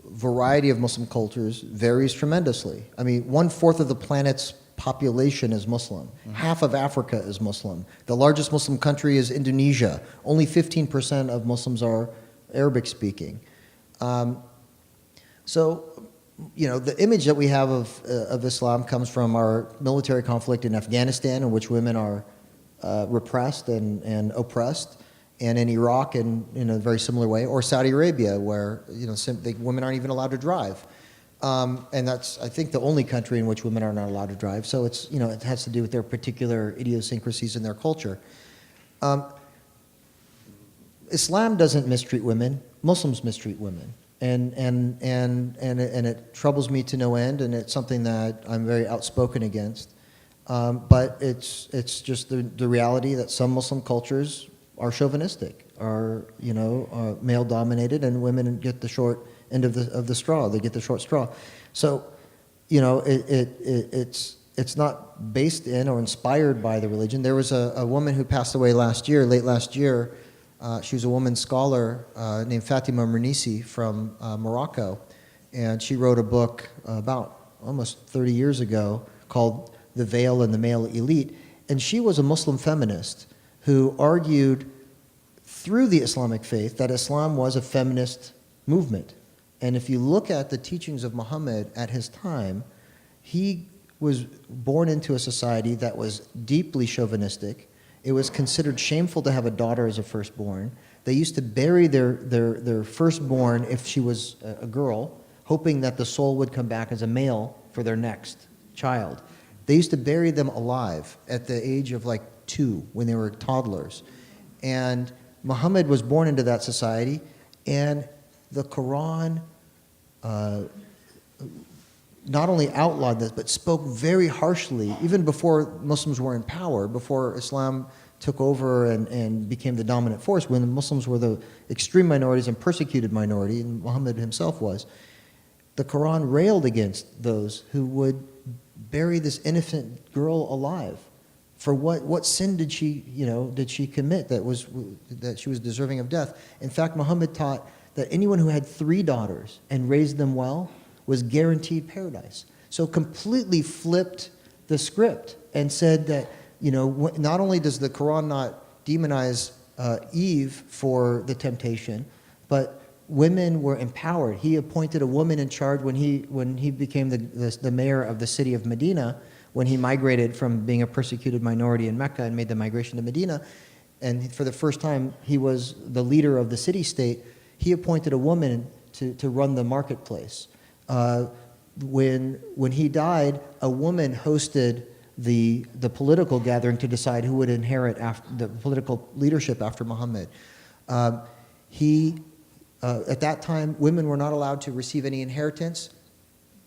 S2: a variety of Muslim cultures varies tremendously. I mean, 1/4 of the planet's population is Muslim. Mm-hmm. Half of Africa is Muslim. The largest Muslim country is Indonesia. Only 15% of Muslims are Arabic speaking. The image that we have of Islam comes from our military conflict in Afghanistan, in which women are repressed and oppressed, and in Iraq in a very similar way, or Saudi Arabia, where women aren't even allowed to drive, and that's, I think, the only country in which women are not allowed to drive. So it's it has to do with their particular idiosyncrasies in their culture. Islam doesn't mistreat women; Muslims mistreat women. And it troubles me to no end, and it's something that I'm very outspoken against. But it's just the reality that some Muslim cultures are chauvinistic, are male dominated, and women get the short end of the straw. They get the short straw. So it's not based in or inspired by the religion. There was a woman who passed away late last year. She was a woman scholar named Fatima Mernissi from Morocco, and she wrote a book about almost 30 years ago called The Veil and the Male Elite, and she was a Muslim feminist who argued through the Islamic faith that Islam was a feminist movement. And if you look at the teachings of Muhammad at his time, he was born into a society that was deeply chauvinistic. It was considered shameful to have a daughter as a firstborn. they used to bury their firstborn if she was a girl, hoping that the soul would come back as a male for their next child. They used to bury them alive at the age of like 2 when they were toddlers. And Muhammad was born into that society, and the Quran not only outlawed this, but spoke very harshly, even before Muslims were in power, before Islam took over and became the dominant force, when the Muslims were the extreme minorities and persecuted minority, and Muhammad himself was. The Quran railed against those who would bury this innocent girl alive. For what sin did she commit that she was deserving of death? In fact, Muhammad taught that anyone who had 3 daughters and raised them well was guaranteed paradise. So completely flipped the script and said that, not only does the Quran not demonize Eve for the temptation, but women were empowered. He appointed a woman in charge when he became the mayor of the city of Medina, when he migrated from being a persecuted minority in Mecca and made the migration to Medina. And for the first time, he was the leader of the city-state. He appointed a woman to run the marketplace. When he died, a woman hosted the political gathering to decide who would inherit the political leadership after Muhammad. At that time, women were not allowed to receive any inheritance.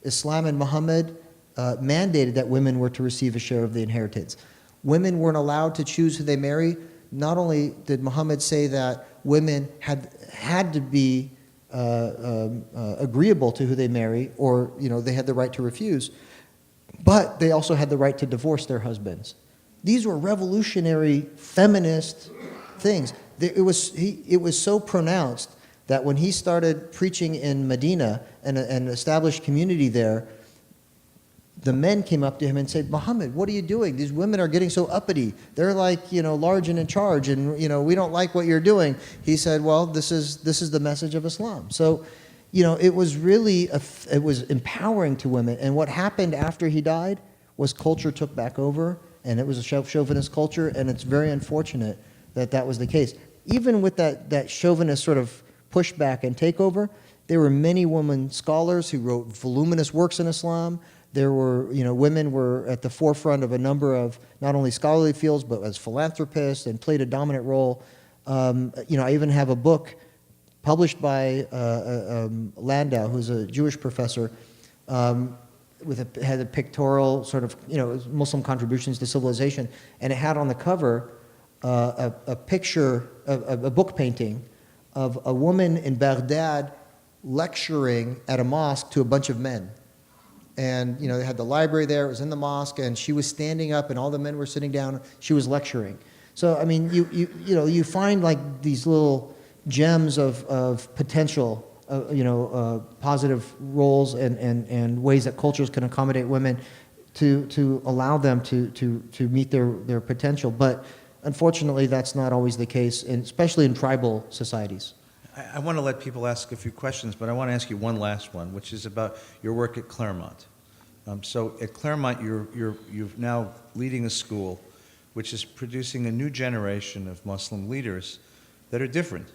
S2: Islam and Muhammad mandated that women were to receive a share of the inheritance. Women weren't allowed to choose who they marry. Not only did Muhammad say that women had to be agreeable to who they marry, or they had the right to refuse, but they also had the right to divorce their husbands. These were revolutionary feminist things. It was so pronounced that when he started preaching in Medina and established community there, the men came up to him and said, "Muhammad, what are you doing? These women are getting so uppity. They're like, large and in charge, and we don't like what you're doing." He said, "Well, this is the message of Islam." So, it was really it was empowering to women. And what happened after he died was culture took back over, and it was a chauvinist culture, and it's very unfortunate that was the case. Even with that chauvinist sort of pushback and takeover, there were many women scholars who wrote voluminous works in Islam. There were, women were at the forefront of a number of not only scholarly fields, but as philanthropists, and played a dominant role. I even have a book published by Landau, who's a Jewish professor, had a pictorial sort of, Muslim contributions to civilization, and it had on the cover a picture, a book painting of a woman in Baghdad lecturing at a mosque to a bunch of men. And they had the library there, it was in the mosque, and she was standing up and all the men were sitting down. She was lecturing. So I mean, you find like these little gems of potential, positive roles and ways that cultures can accommodate women to allow them to meet their potential. But unfortunately, that's not always the case, especially in tribal societies.
S1: I want to let people ask a few questions, but I want to ask you one last one, which is about your work at Claremont. So at Claremont, you're now leading a school which is producing a new generation of Muslim leaders that are different.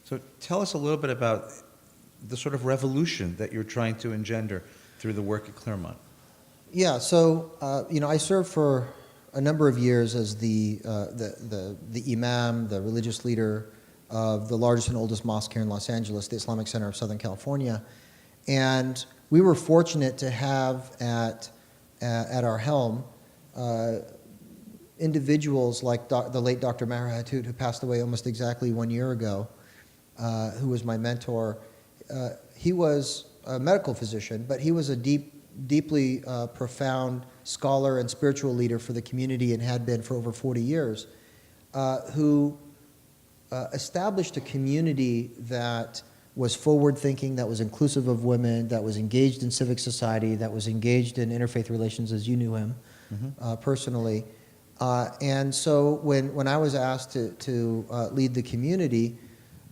S1: So tell us a little bit about the sort of revolution that you're trying to engender through the work at Claremont.
S2: Yeah, so I served for a number of years as the imam, the religious leader of the largest and oldest mosque here in Los Angeles, the Islamic Center of Southern California. And we were fortunate to have at our helm individuals like the late Dr. Maher Hathout, who passed away almost exactly 1 year ago, who was my mentor. He was a medical physician, but he was a deeply profound scholar and spiritual leader for the community, and had been for over 40 years, who established a community that was forward-thinking, that was inclusive of women, that was engaged in civic society, that was engaged in interfaith relations, as you knew him personally. And so when I was asked to lead the community,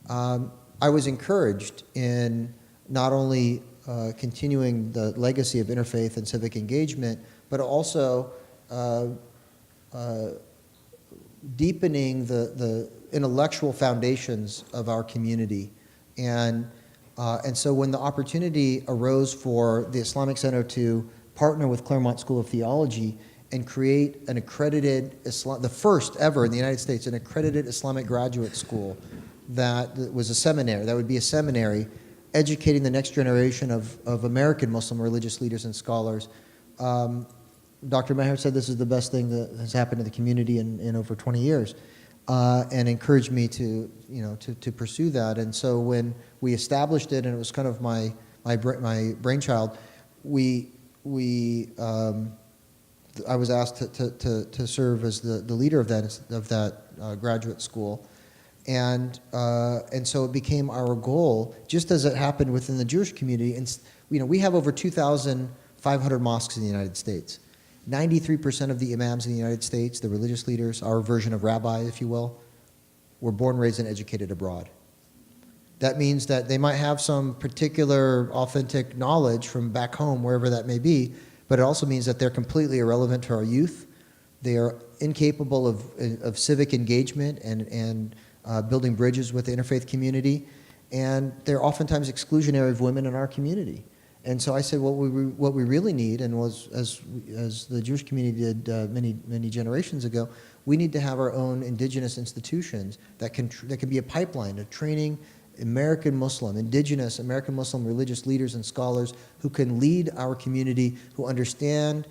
S2: I was encouraged in not only continuing the legacy of interfaith and civic engagement, but also deepening the intellectual foundations of our community. And so when the opportunity arose for the Islamic Center to partner with Claremont School of Theology and create an accredited, the first ever in the United States, an accredited Islamic graduate school that was a seminary, that would be a seminary educating the next generation of American Muslim religious leaders and scholars. Dr. Meher said this is the best thing that has happened to the community in over 20 years, and encouraged me to pursue that. And so when we established it, and it was kind of my brainchild, I was asked to serve as the leader of that graduate school. And so it became our goal, just as it happened within the Jewish community. And we have over 2,500 mosques in the United States. 93% of the imams in the United States, the religious leaders, our version of rabbi, if you will, were born, raised, and educated abroad. That means that they might have some particular authentic knowledge from back home, wherever that may be, but it also means that they're completely irrelevant to our youth. They are incapable of civic engagement and building bridges with the interfaith community, and they're oftentimes exclusionary of women in our community. And so I said, what we really need, and was as the Jewish community did many generations ago, we need to have our own indigenous institutions that can be a pipeline of training indigenous American Muslim religious leaders and scholars who can lead our community, who understand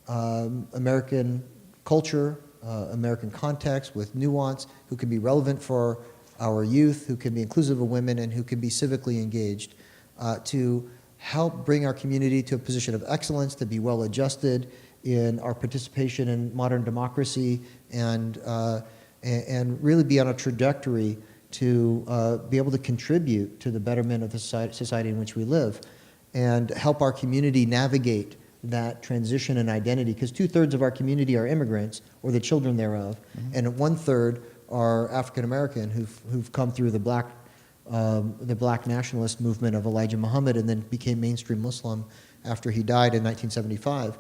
S2: American culture, American context with nuance, who can be relevant for our youth, who can be inclusive of women, and who can be civically engaged, to help bring our community to a position of excellence, to be well adjusted in our participation in modern democracy, and really be on a trajectory to be able to contribute to the betterment of the society in which we live, and help our community navigate that transition and identity, because 2/3 of our community are immigrants or the children thereof, and 1/3 are African American who've come through the black nationalist movement of Elijah Muhammad and then became mainstream Muslim after he died in 1975.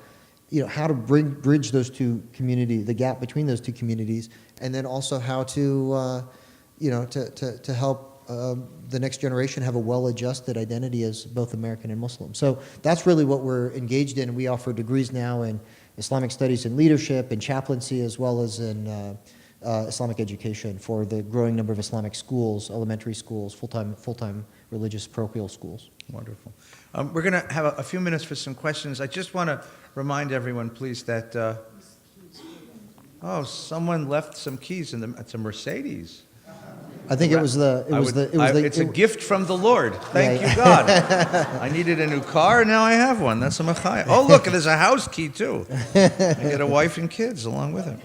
S2: How to bridge those two communities, the gap between those two communities, and then also how to to help the next generation have a well-adjusted identity as both American and Muslim. So that's really what we're engaged in. We offer degrees now in Islamic studies and leadership and chaplaincy, as well as in Islamic education for the growing number of Islamic schools, elementary schools, full-time religious parochial schools.
S1: Wonderful. We're going to have a few minutes for some questions. I just want to remind everyone, please, that someone left some keys in it's a Mercedes.
S2: I think it's
S1: a gift from the Lord. Thank you, God. I needed a new car, and now I have one. That's a machaya. Oh, look, there's a house key, too. I get a wife and kids along with him.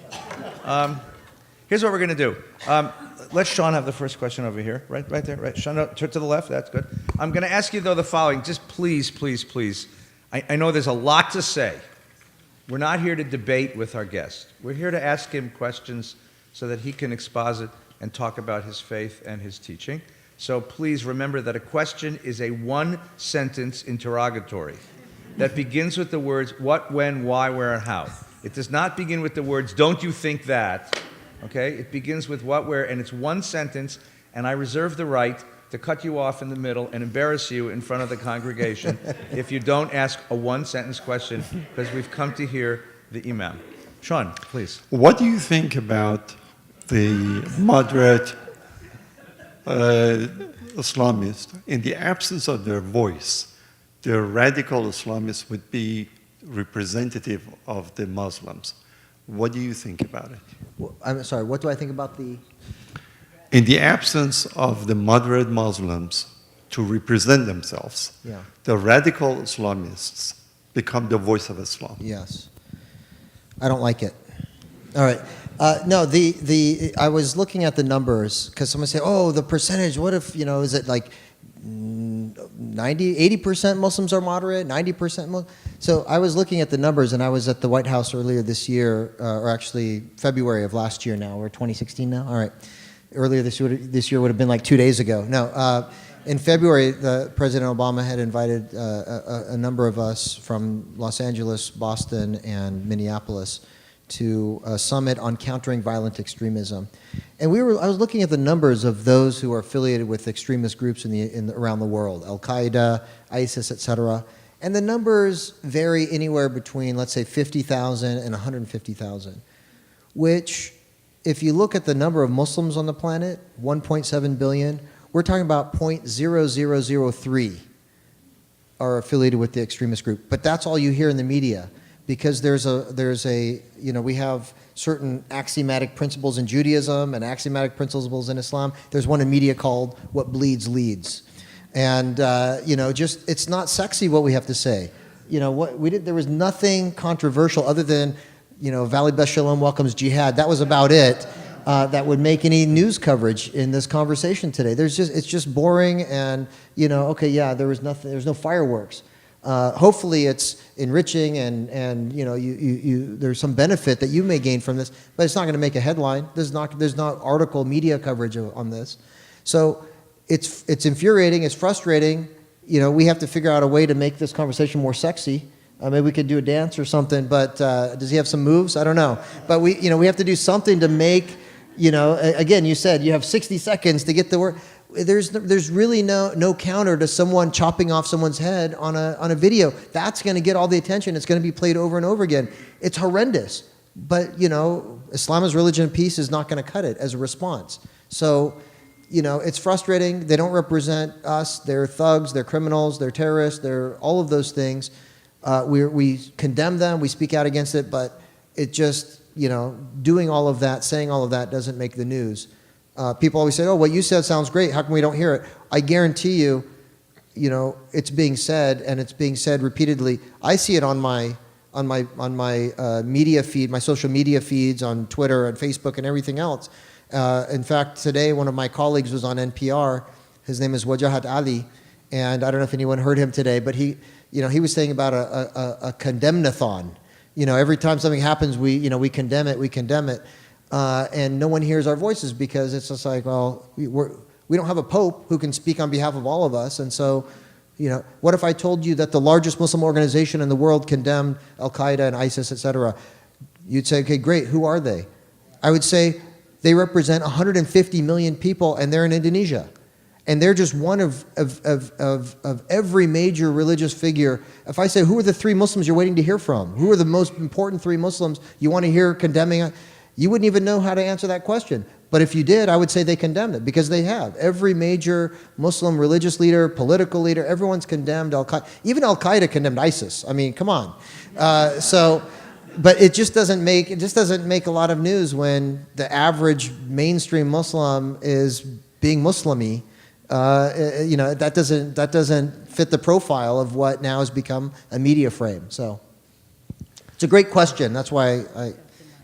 S1: Here's what we're going to do. Let Sean have the first question over here. Right there. Right. Sean, turn to the left. That's good. I'm going to ask you, though, the following. Just please, please, please. I know there's a lot to say. We're not here to debate with our guest. We're here to ask him questions so that he can exposit and talk about his faith and his teaching. So please remember that a question is a one-sentence interrogatory that begins with the words what, when, why, where, and how. It does not begin with the words, don't you think that? Okay? It begins with what, where, and it's one sentence, and I reserve the right to cut you off in the middle and embarrass you in front of the congregation if you don't ask a one-sentence question, because we've come to hear the imam. Sean, please.
S3: What do you think about the moderate Islamists? In the absence of their voice, the radical Islamists would be representative of the Muslims. What do you think about it?
S2: Well, I'm sorry, what do I think about the...
S3: In the absence of the moderate Muslims to represent themselves, the radical Islamists become the voice of Islam.
S2: Yes. I don't like it. All right. No, I was looking at the numbers, because someone say, the percentage, what if, is it like 80% Muslims are moderate, 90% Muslim? So I was looking at the numbers, and I was at the White House earlier this year, or actually February of last year now, we're 2016 now? All right. Earlier this year would have been like 2 days ago. No, in February, President Obama had invited a number of us from Los Angeles, Boston, and Minneapolis a summit on countering violent extremism. And I was looking at the numbers of those who are affiliated with extremist groups around the world, Al-Qaeda, ISIS, etc. And the numbers vary anywhere between, let's say, 50,000 and 150,000, which, if you look at the number of Muslims on the planet, 1.7 billion, we're talking about 0.0003 are affiliated with the extremist group. But that's all you hear in the media, because we have certain axiomatic principles in Judaism and axiomatic principles in Islam. There's one in media called "What Bleeds Leads," and it's not sexy what we have to say. There was nothing controversial other than, Valley Beth Shalom welcomes jihad. That was about it. That would make any news coverage in this conversation today. It's just boring, and there's no fireworks. Hopefully it's enriching, and there's some benefit that you may gain from this, but it's not going to make a headline. There's not article media coverage on this. So it's infuriating, it's frustrating. We have to figure out a way to make this conversation more sexy. Maybe we could do a dance or something, but does he have some moves? I don't know. But we have to do something to make, again, you said you have 60 seconds to get the word. There's really no counter to someone chopping off someone's head on a video. That's going to get all the attention. It's going to be played over and over again. It's horrendous. But, Islam as religion of peace is not going to cut it as a response. So, it's frustrating. They don't represent us. They're thugs. They're criminals. They're terrorists. They're all of those things. We condemn them. We speak out against it. But it just, doing all of that, saying all of that doesn't make the news. People always say, "Oh, what you said sounds great. How come we don't hear it?" I guarantee you, it's being said, and it's being said repeatedly. I see it on my media feed, my social media feeds on Twitter and Facebook and everything else. In fact, today one of my colleagues was on NPR. His name is Wajahat Ali, and I don't know if anyone heard him today, but he was saying about a condemnathon. Every time something happens, we condemn it. And no one hears our voices, because it's just like, well, we don't have a pope who can speak on behalf of all of us. And so, what if I told you that the largest Muslim organization in the world condemned Al-Qaeda and ISIS, etc.? You'd say, okay, great, who are they? I would say they represent 150 million people, and they're in Indonesia. And they're just one of every major religious figure. If I say, who are the 3 Muslims you're waiting to hear from? Who are the most important 3 Muslims you want to hear condemning? You wouldn't even know how to answer that question. But if you did, I would say they condemned it, because they have. Every major Muslim religious leader, political leader, everyone's condemned Al-Qaeda. Even Al-Qaeda condemned ISIS. I mean, come on. But it just doesn't make a lot of news when the average mainstream Muslim is being Muslimy. That doesn't fit the profile of what now has become a media frame. So it's a great question. That's why I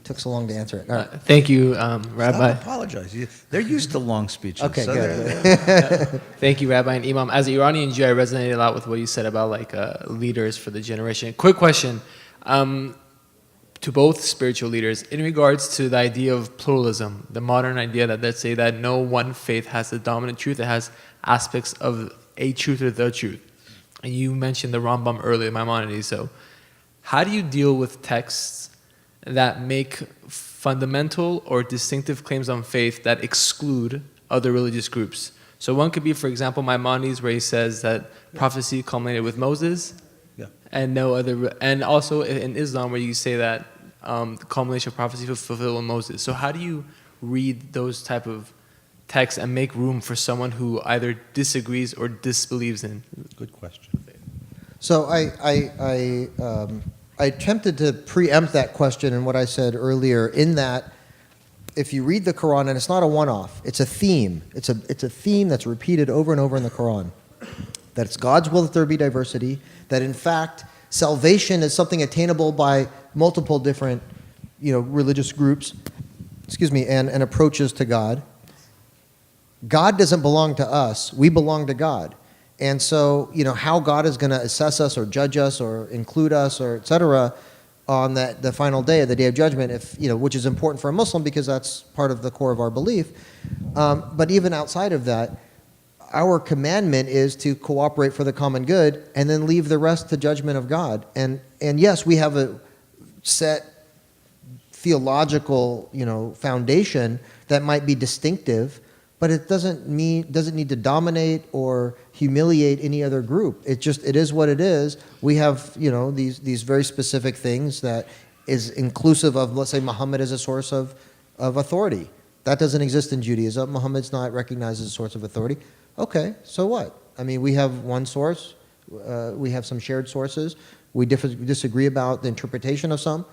S2: took so long to answer it. All right.
S7: Thank you, Rabbi.
S1: Stop apologize. They're used to long speeches.
S2: Okay,
S1: so
S2: good.
S7: Thank you, Rabbi and Imam. As an Iranian Jew, I resonated a lot with what you said about leaders for the generation. Quick question to both spiritual leaders in regards to the idea of pluralism, the modern idea that let's say that no one faith has the dominant truth. It has aspects of a truth or the truth. And you mentioned the Rambam earlier, Maimonides. So how do you deal with texts that make fundamental or distinctive claims on faith that exclude other religious groups? So one could be, for example, Maimonides, where he says that prophecy culminated with Moses, and no other, and also in Islam, where you say that the culmination of prophecy was fulfilled in Moses. So how do you read those type of texts and make room for someone who either disagrees or disbelieves in?
S1: Good question.
S2: So I attempted to preempt that question in what I said earlier, in that if you read the Quran, and it's not a one-off, it's a theme. It's a theme that's repeated over and over in the Quran, that it's God's will that there be diversity, that in fact salvation is something attainable by multiple different religious groups, and approaches to God. God doesn't belong to us, we belong to God. And so, how God is going to assess us or judge us or include us or et cetera on the final day, the day of judgment, which is important for a Muslim because that's part of the core of our belief. But even outside of that, our commandment is to cooperate for the common good and then leave the rest to judgment of God. And yes, we have a set theological, foundation that might be distinctive, but it doesn't need to dominate or humiliate any other group. It is what it is. We have, these very specific things that is inclusive of, let's say, Muhammad as a source of authority. That doesn't exist in Judaism. Muhammad's not recognized as a source of authority. Okay, so what? I mean, we have one source. We have some shared sources. We disagree about the interpretation of some.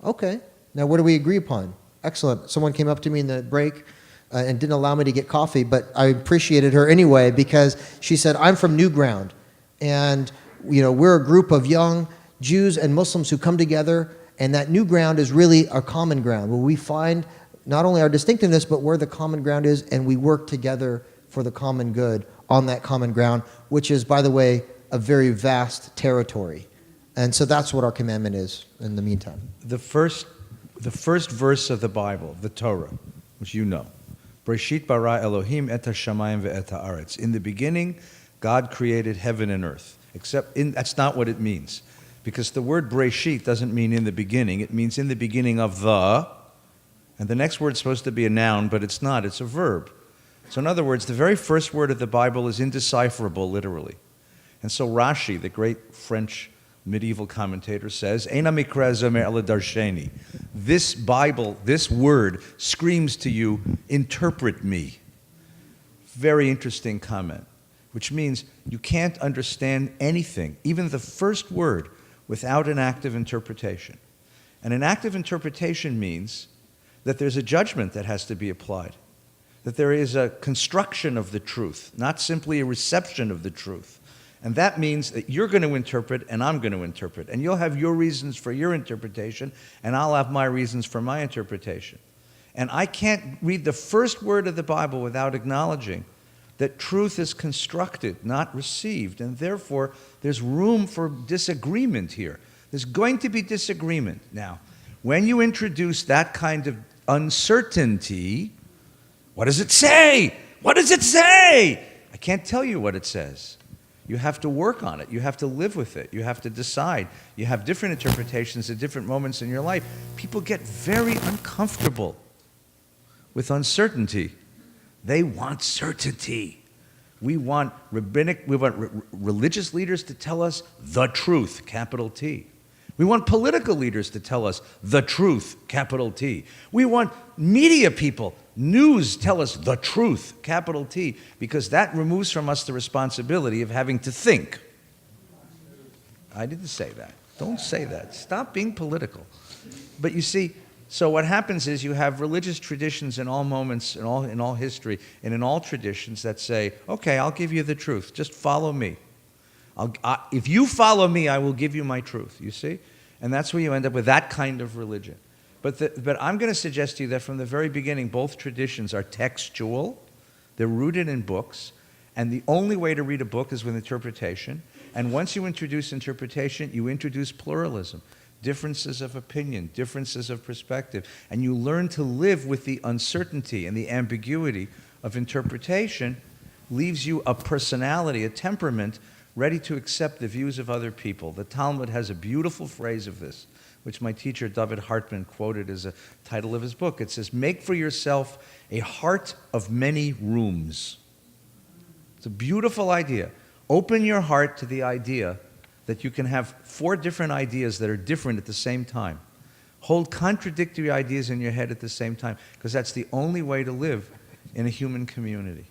S2: Okay, now what do we agree upon? Excellent. Someone came up to me in the break and didn't allow me to get coffee, but I appreciated her anyway because she said, I'm from New Ground, and we're a group of young Jews and Muslims who come together, and that new ground is really our common ground, where we find not only our distinctiveness, but where the common ground is, and we work together for the common good on that common ground, which is, by the way, a very vast territory. And so that's what our commandment is in the meantime.
S1: The first verse of the Bible, the Torah, which you know, Breshit bara Elohim et hashamayim ve'et haaretz. In the beginning, God created heaven and earth. That's not what it means. Because the word Breshit doesn't mean in the beginning. It means in the beginning of the, and the next word's supposed to be a noun, but it's not. It's a verb. So in other words, the very first word of the Bible is indecipherable, literally. And so Rashi, the great French medieval commentator, says, Eina mikra zomer ela darsheni. This Bible, this word, screams to you, interpret me. Very interesting comment, which means you can't understand anything, even the first word, without an active interpretation. And an active interpretation means that there's a judgment that has to be applied, that there is a construction of the truth, not simply a reception of the truth. And that means that you're going to interpret and I'm going to interpret. And you'll have your reasons for your interpretation and I'll have my reasons for my interpretation. And I can't read the first word of the Bible without acknowledging that truth is constructed, not received. And therefore, there's room for disagreement here. There's going to be disagreement. Now, when you introduce that kind of uncertainty, what does it say? What does it say? I can't tell you what it says. You have to work on it. You have to live with it. You have to decide. You have different interpretations at different moments in your life. People get very uncomfortable with uncertainty. They want certainty. We want religious leaders to tell us the truth, capital T. We want political leaders to tell us the truth, capital T. We want media people, news, tell us the truth, capital T, because that removes from us the responsibility of having to think. I didn't say that. Don't say that. Stop being political. But you see, so what happens is you have religious traditions in all moments, in all history, and in all traditions that say, okay, I'll give you the truth. Just follow me. If you follow me, I will give you my truth, you see? And that's where you end up with that kind of religion. But I'm going to suggest to you that from the very beginning, both traditions are textual. They're rooted in books. And the only way to read a book is with interpretation. And once you introduce interpretation, you introduce pluralism, differences of opinion, differences of perspective. And you learn to live with the uncertainty and the ambiguity of interpretation, leaves you a personality, a temperament, ready to accept the views of other people. The Talmud has a beautiful phrase of this, which my teacher David Hartman quoted as a title of his book. It says, make for yourself a heart of many rooms. It's a beautiful idea. Open your heart to the idea that you can have 4 different ideas that are different at the same time. Hold contradictory ideas in your head at the same time, because that's the only way to live in a human community.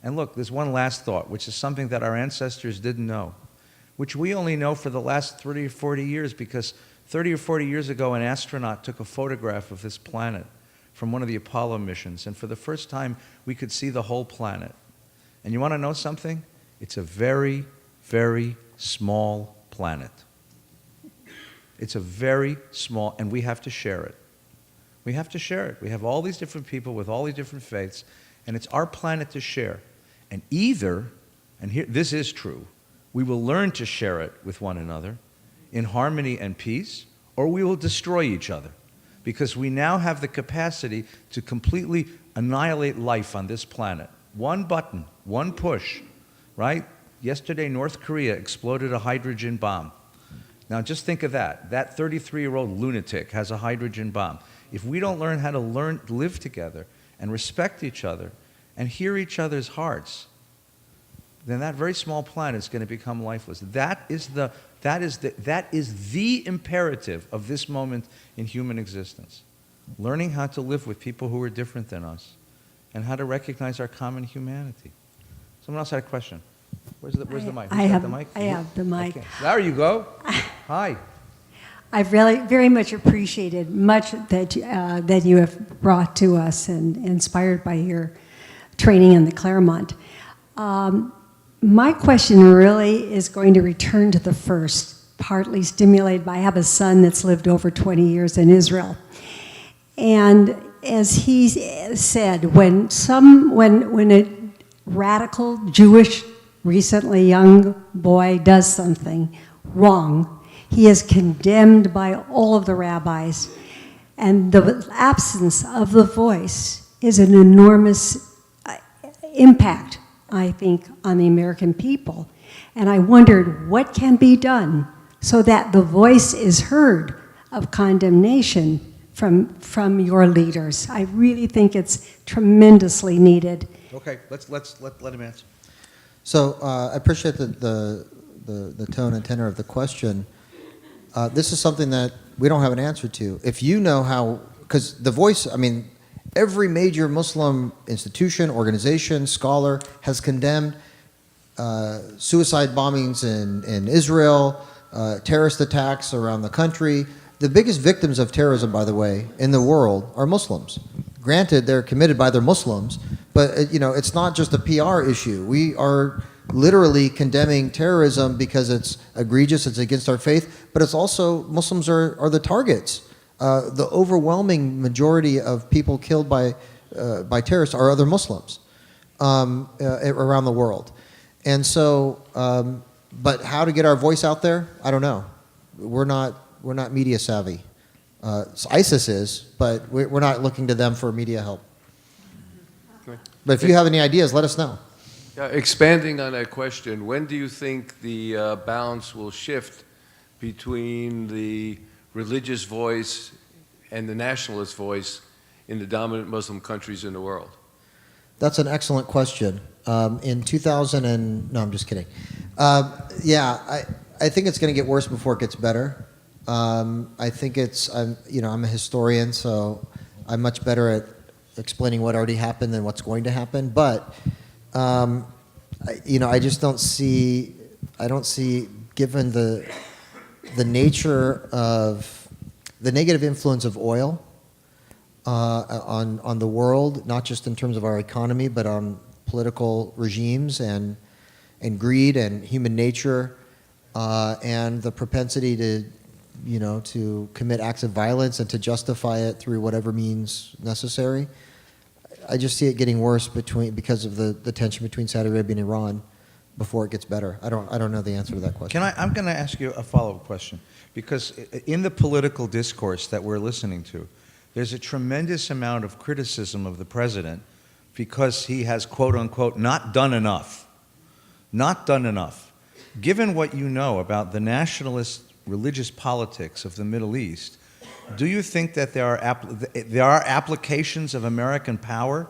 S1: And look, there's one last thought, which is something that our ancestors didn't know, which we only know for the last 30 or 40 years, because 30 or 40 years ago, an astronaut took a photograph of this planet from one of the Apollo missions, and for the first time, we could see the whole planet. And you want to know something? It's a very, very small planet. It's a very small, and we have to share it. We have to share it. We have all these different people with all these different faiths, and it's our planet to share. And either, and here, this is true, we will learn to share it with one another in harmony and peace, or we will destroy each other, because we now have the capacity to completely annihilate life on this planet. One button, one push, right? Yesterday, North Korea exploded a hydrogen bomb. Now just think of that. That 33-year-old lunatic has a hydrogen bomb. if we don't learn how to live together and respect each other and hear each other's hearts, then that very small planet is going to become lifeless. That is the imperative of this moment in human existence. Learning how to live with people who are different than us and how to recognize our common humanity. Someone else had a question. Where's the mic?
S8: I
S1: Who's got
S8: have
S1: the mic?
S8: I have the mic.
S1: Okay. There you go. Hi.
S8: I've really very much appreciated much that you have brought to us and inspired by your training in the Claremont. My question really is going to return to the first, partly stimulated by I have a son that's lived over 20 years in Israel. And as he said, when a radical Jewish, recently young boy does something wrong, he is condemned by all of the rabbis. And the absence of the voice is an enormous impact, I think, on the American people. And I wondered what can be done so that the voice is heard of condemnation from your leaders. I really think it's tremendously needed.
S1: Okay, let him answer.
S2: So I appreciate the tone and tenor of the question. This is something that we don't have an answer to. If you know how, because the voice, I mean, every major Muslim institution, organization, scholar has condemned suicide bombings in Israel, terrorist attacks around the country. The biggest victims of terrorism, by the way, in the world are Muslims. Granted, they're committed by their Muslims, but it's not just a PR issue. We are literally condemning terrorism because it's egregious, it's against our faith, but it's also Muslims are the targets. The overwhelming majority of people killed by terrorists are other Muslims around the world. And so, but how to get our voice out there? I don't know. We're not media savvy. So ISIS is, but we're not looking to them for media help. But if you have any ideas, let us know.
S9: Expanding on that question, when do you think the balance will shift between the religious voice and the nationalist voice in the dominant Muslim countries in the world?
S2: That's an excellent question. In 2000 and, no, I'm just kidding. I think it's going to get worse before it gets better. I think I'm a historian, so I'm much better at explaining what already happened than what's going to happen. But, I just don't see, given the nature of the negative influence of oil on the world, not just in terms of our economy, but on political regimes and greed and human nature, and the propensity to commit acts of violence and to justify it through whatever means necessary. I just see it getting worse because of the tension between Saudi Arabia and Iran before it gets better. I don't know the answer to that question.
S1: I'm going to ask you a follow-up question, because in the political discourse that we're listening to, there's a tremendous amount of criticism of the president because he has, quote unquote, not done enough. Not done enough. Given what you know about the nationalist religious politics of the Middle East, do you think that there are applications of American power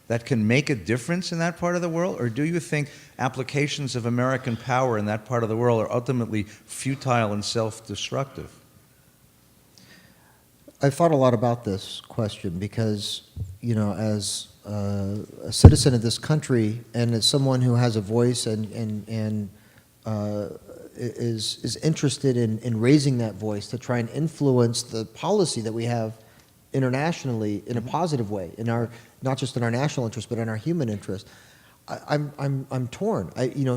S1: that can make a difference in that part of the world? Or do you think applications of American power in that part of the world are ultimately futile and self-destructive?
S2: I've thought a lot about this question because, as a citizen of this country and as someone who has a voice and is interested in raising that voice to try and influence the policy that we have internationally in a positive way, not just in our national interest, but in our human interest. I'm torn.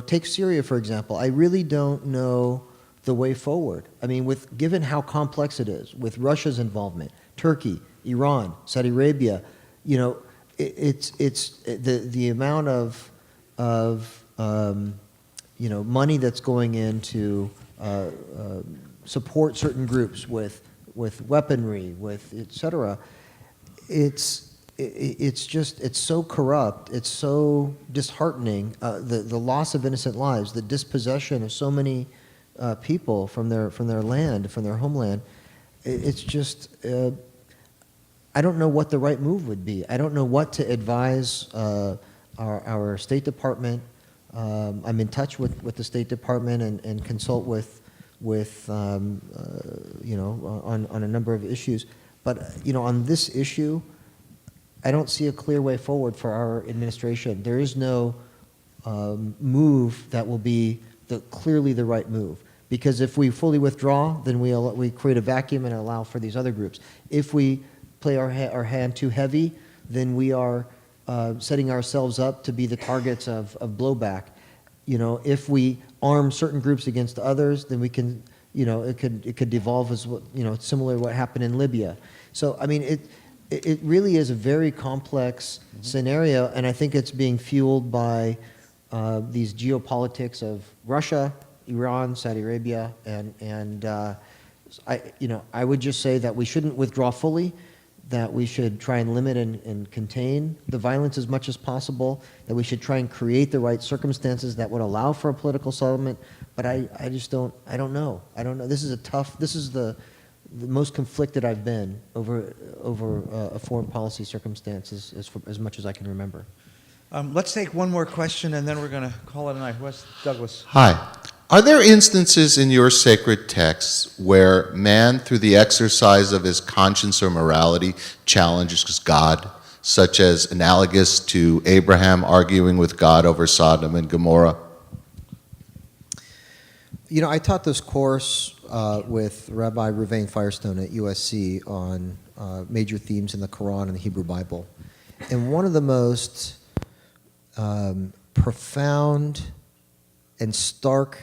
S2: Take Syria, for example. I really don't know the way forward. I mean, given how complex it is, with Russia's involvement, Turkey, Iran, Saudi Arabia, it's the amount of money that's going in to support certain groups with weaponry, with et cetera. It's so corrupt. It's so disheartening. The loss of innocent lives, the dispossession of so many people from their land, from their homeland. It's just I don't know what the right move would be. I don't know what to advise our State Department. I'm in touch with the State Department and consult with on a number of issues. But on this issue, I don't see a clear way forward for our administration. There is no move that will be clearly the right move. Because if we fully withdraw, then we create a vacuum and allow for these other groups. If we play our hand too heavy, then we are setting ourselves up to be the targets of blowback. If we arm certain groups against others, then we can, it could devolve as similar to what happened in Libya. So I mean, it really is a very complex scenario, and I think it's being fueled by these geopolitics of Russia, Iran, Saudi Arabia, and I would just say that we shouldn't withdraw fully, that we should try and limit and contain the violence as much as possible, that we should try and create the right circumstances that would allow for a political settlement. But I don't know. This is the most conflicted I've been over a foreign policy circumstances as much as I can remember.
S1: Let's take one more question, and then we're going to call it a night. What's Douglas?
S10: Hi. Are there instances in your sacred texts where man, through the exercise of his conscience or morality, challenges God, such as analogous to Abraham arguing with God over Sodom and Gomorrah?
S2: I taught this course with Rabbi Ruvain Firestone at USC on major themes in the Quran and the Hebrew Bible. And one of the most profound and stark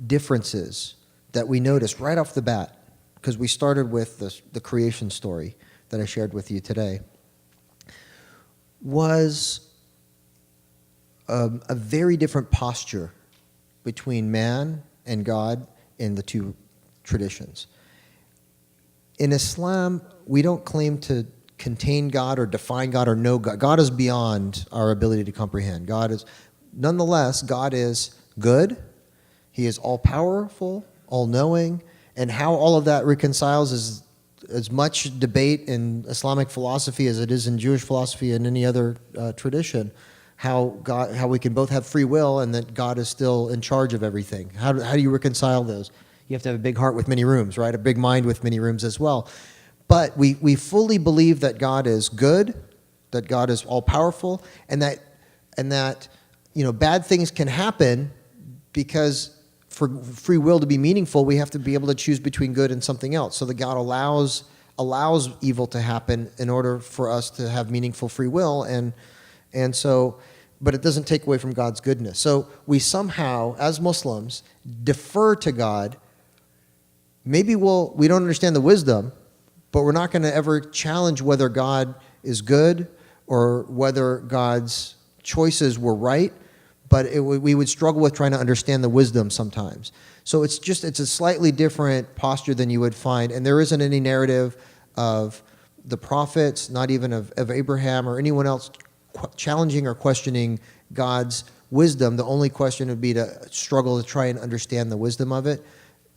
S2: differences that we noticed right off the bat, because we started with the creation story that I shared with you today, was a very different posture between man and God in the two traditions. In Islam, we don't claim to contain God or define God or know God. God is beyond our ability to comprehend. Nonetheless, God is good. He is all-powerful, all-knowing, and how all of that reconciles is as much debate in Islamic philosophy as it is in Jewish philosophy and any other tradition. How we can both have free will and that God is still in charge of everything. How do you reconcile those? You have to have a big heart with many rooms, right? A big mind with many rooms as well. But we fully believe that God is good, that God is all-powerful, and that bad things can happen because for free will to be meaningful, we have to be able to choose between good and something else. So that God allows evil to happen in order for us to have meaningful free will, and so, but it doesn't take away from God's goodness. So we somehow, as Muslims, defer to God. Maybe we don't understand the wisdom, but we're not going to ever challenge whether God is good or whether God's choices were right. But we would struggle with trying to understand the wisdom sometimes. So it's a slightly different posture than you would find. And there isn't any narrative of the prophets, not even of Abraham or anyone else challenging or questioning God's wisdom. The only question would be to struggle to try and understand the wisdom of it,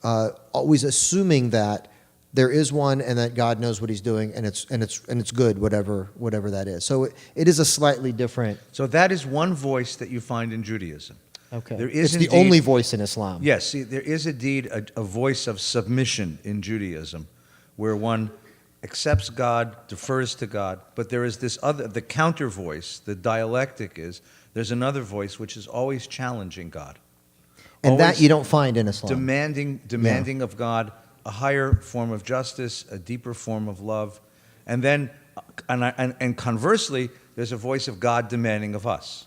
S2: always assuming that there is one and that God knows what he's doing and it's good, whatever that is. So it is a slightly different.
S1: So that is one voice that you find in Judaism.
S2: Okay.
S1: It's
S2: the only voice in Islam.
S1: Yes, see, there is indeed a voice of submission in Judaism where one accepts God, defers to God, but there is this other, the counter voice, the dialectic is, there's another voice which is always challenging God.
S2: And
S1: Always
S2: that you don't find in Islam.
S1: demanding of God a higher form of justice, a deeper form of love, and then, and conversely, there's a voice of God demanding of us,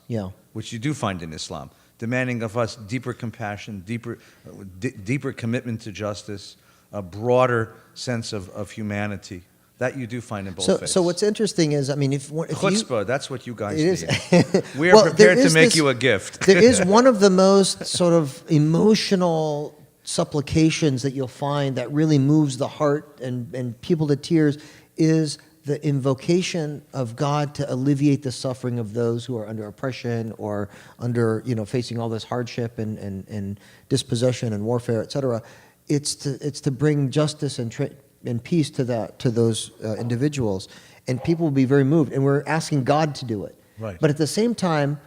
S1: which you do find in Islam, demanding of us deeper compassion, deeper commitment to justice, a broader sense of humanity. That you do find in both faiths.
S2: So what's interesting is, I mean, if
S1: chutzpah, that's what you guys
S2: need.
S1: We are prepared to make you a gift.
S2: There is one of the most sort of emotional supplications that you'll find that really moves the heart and people to tears is the invocation of God to alleviate the suffering of those who are under oppression or under, facing all this hardship and dispossession and warfare, etc. It's to bring justice and and peace to those individuals, and people will be very moved. And we're asking God to do it.
S1: Right.
S2: But at the same time,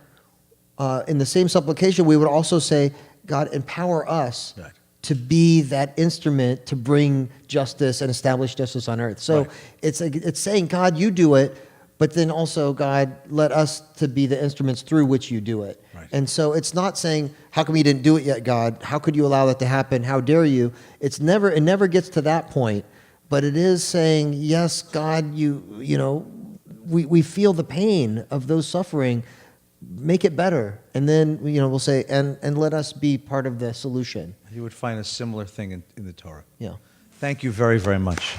S2: in the same supplication, we would also say, God, empower us
S1: Right.
S2: to be that instrument to bring justice and establish justice on earth. So
S1: Right.
S2: it's saying, God, you do it, but then also, God, let us to be the instruments through which you do it.
S1: Right.
S2: And so it's not saying, how come you didn't do it yet, God? How could you allow that to happen? How dare you? It never gets to that point, but it is saying, yes, God, we feel the pain of those suffering. Make it better. And then, we'll say, and let us be part of the solution.
S1: You would find a similar thing in the Torah.
S2: Yeah.
S1: Thank you very, very much.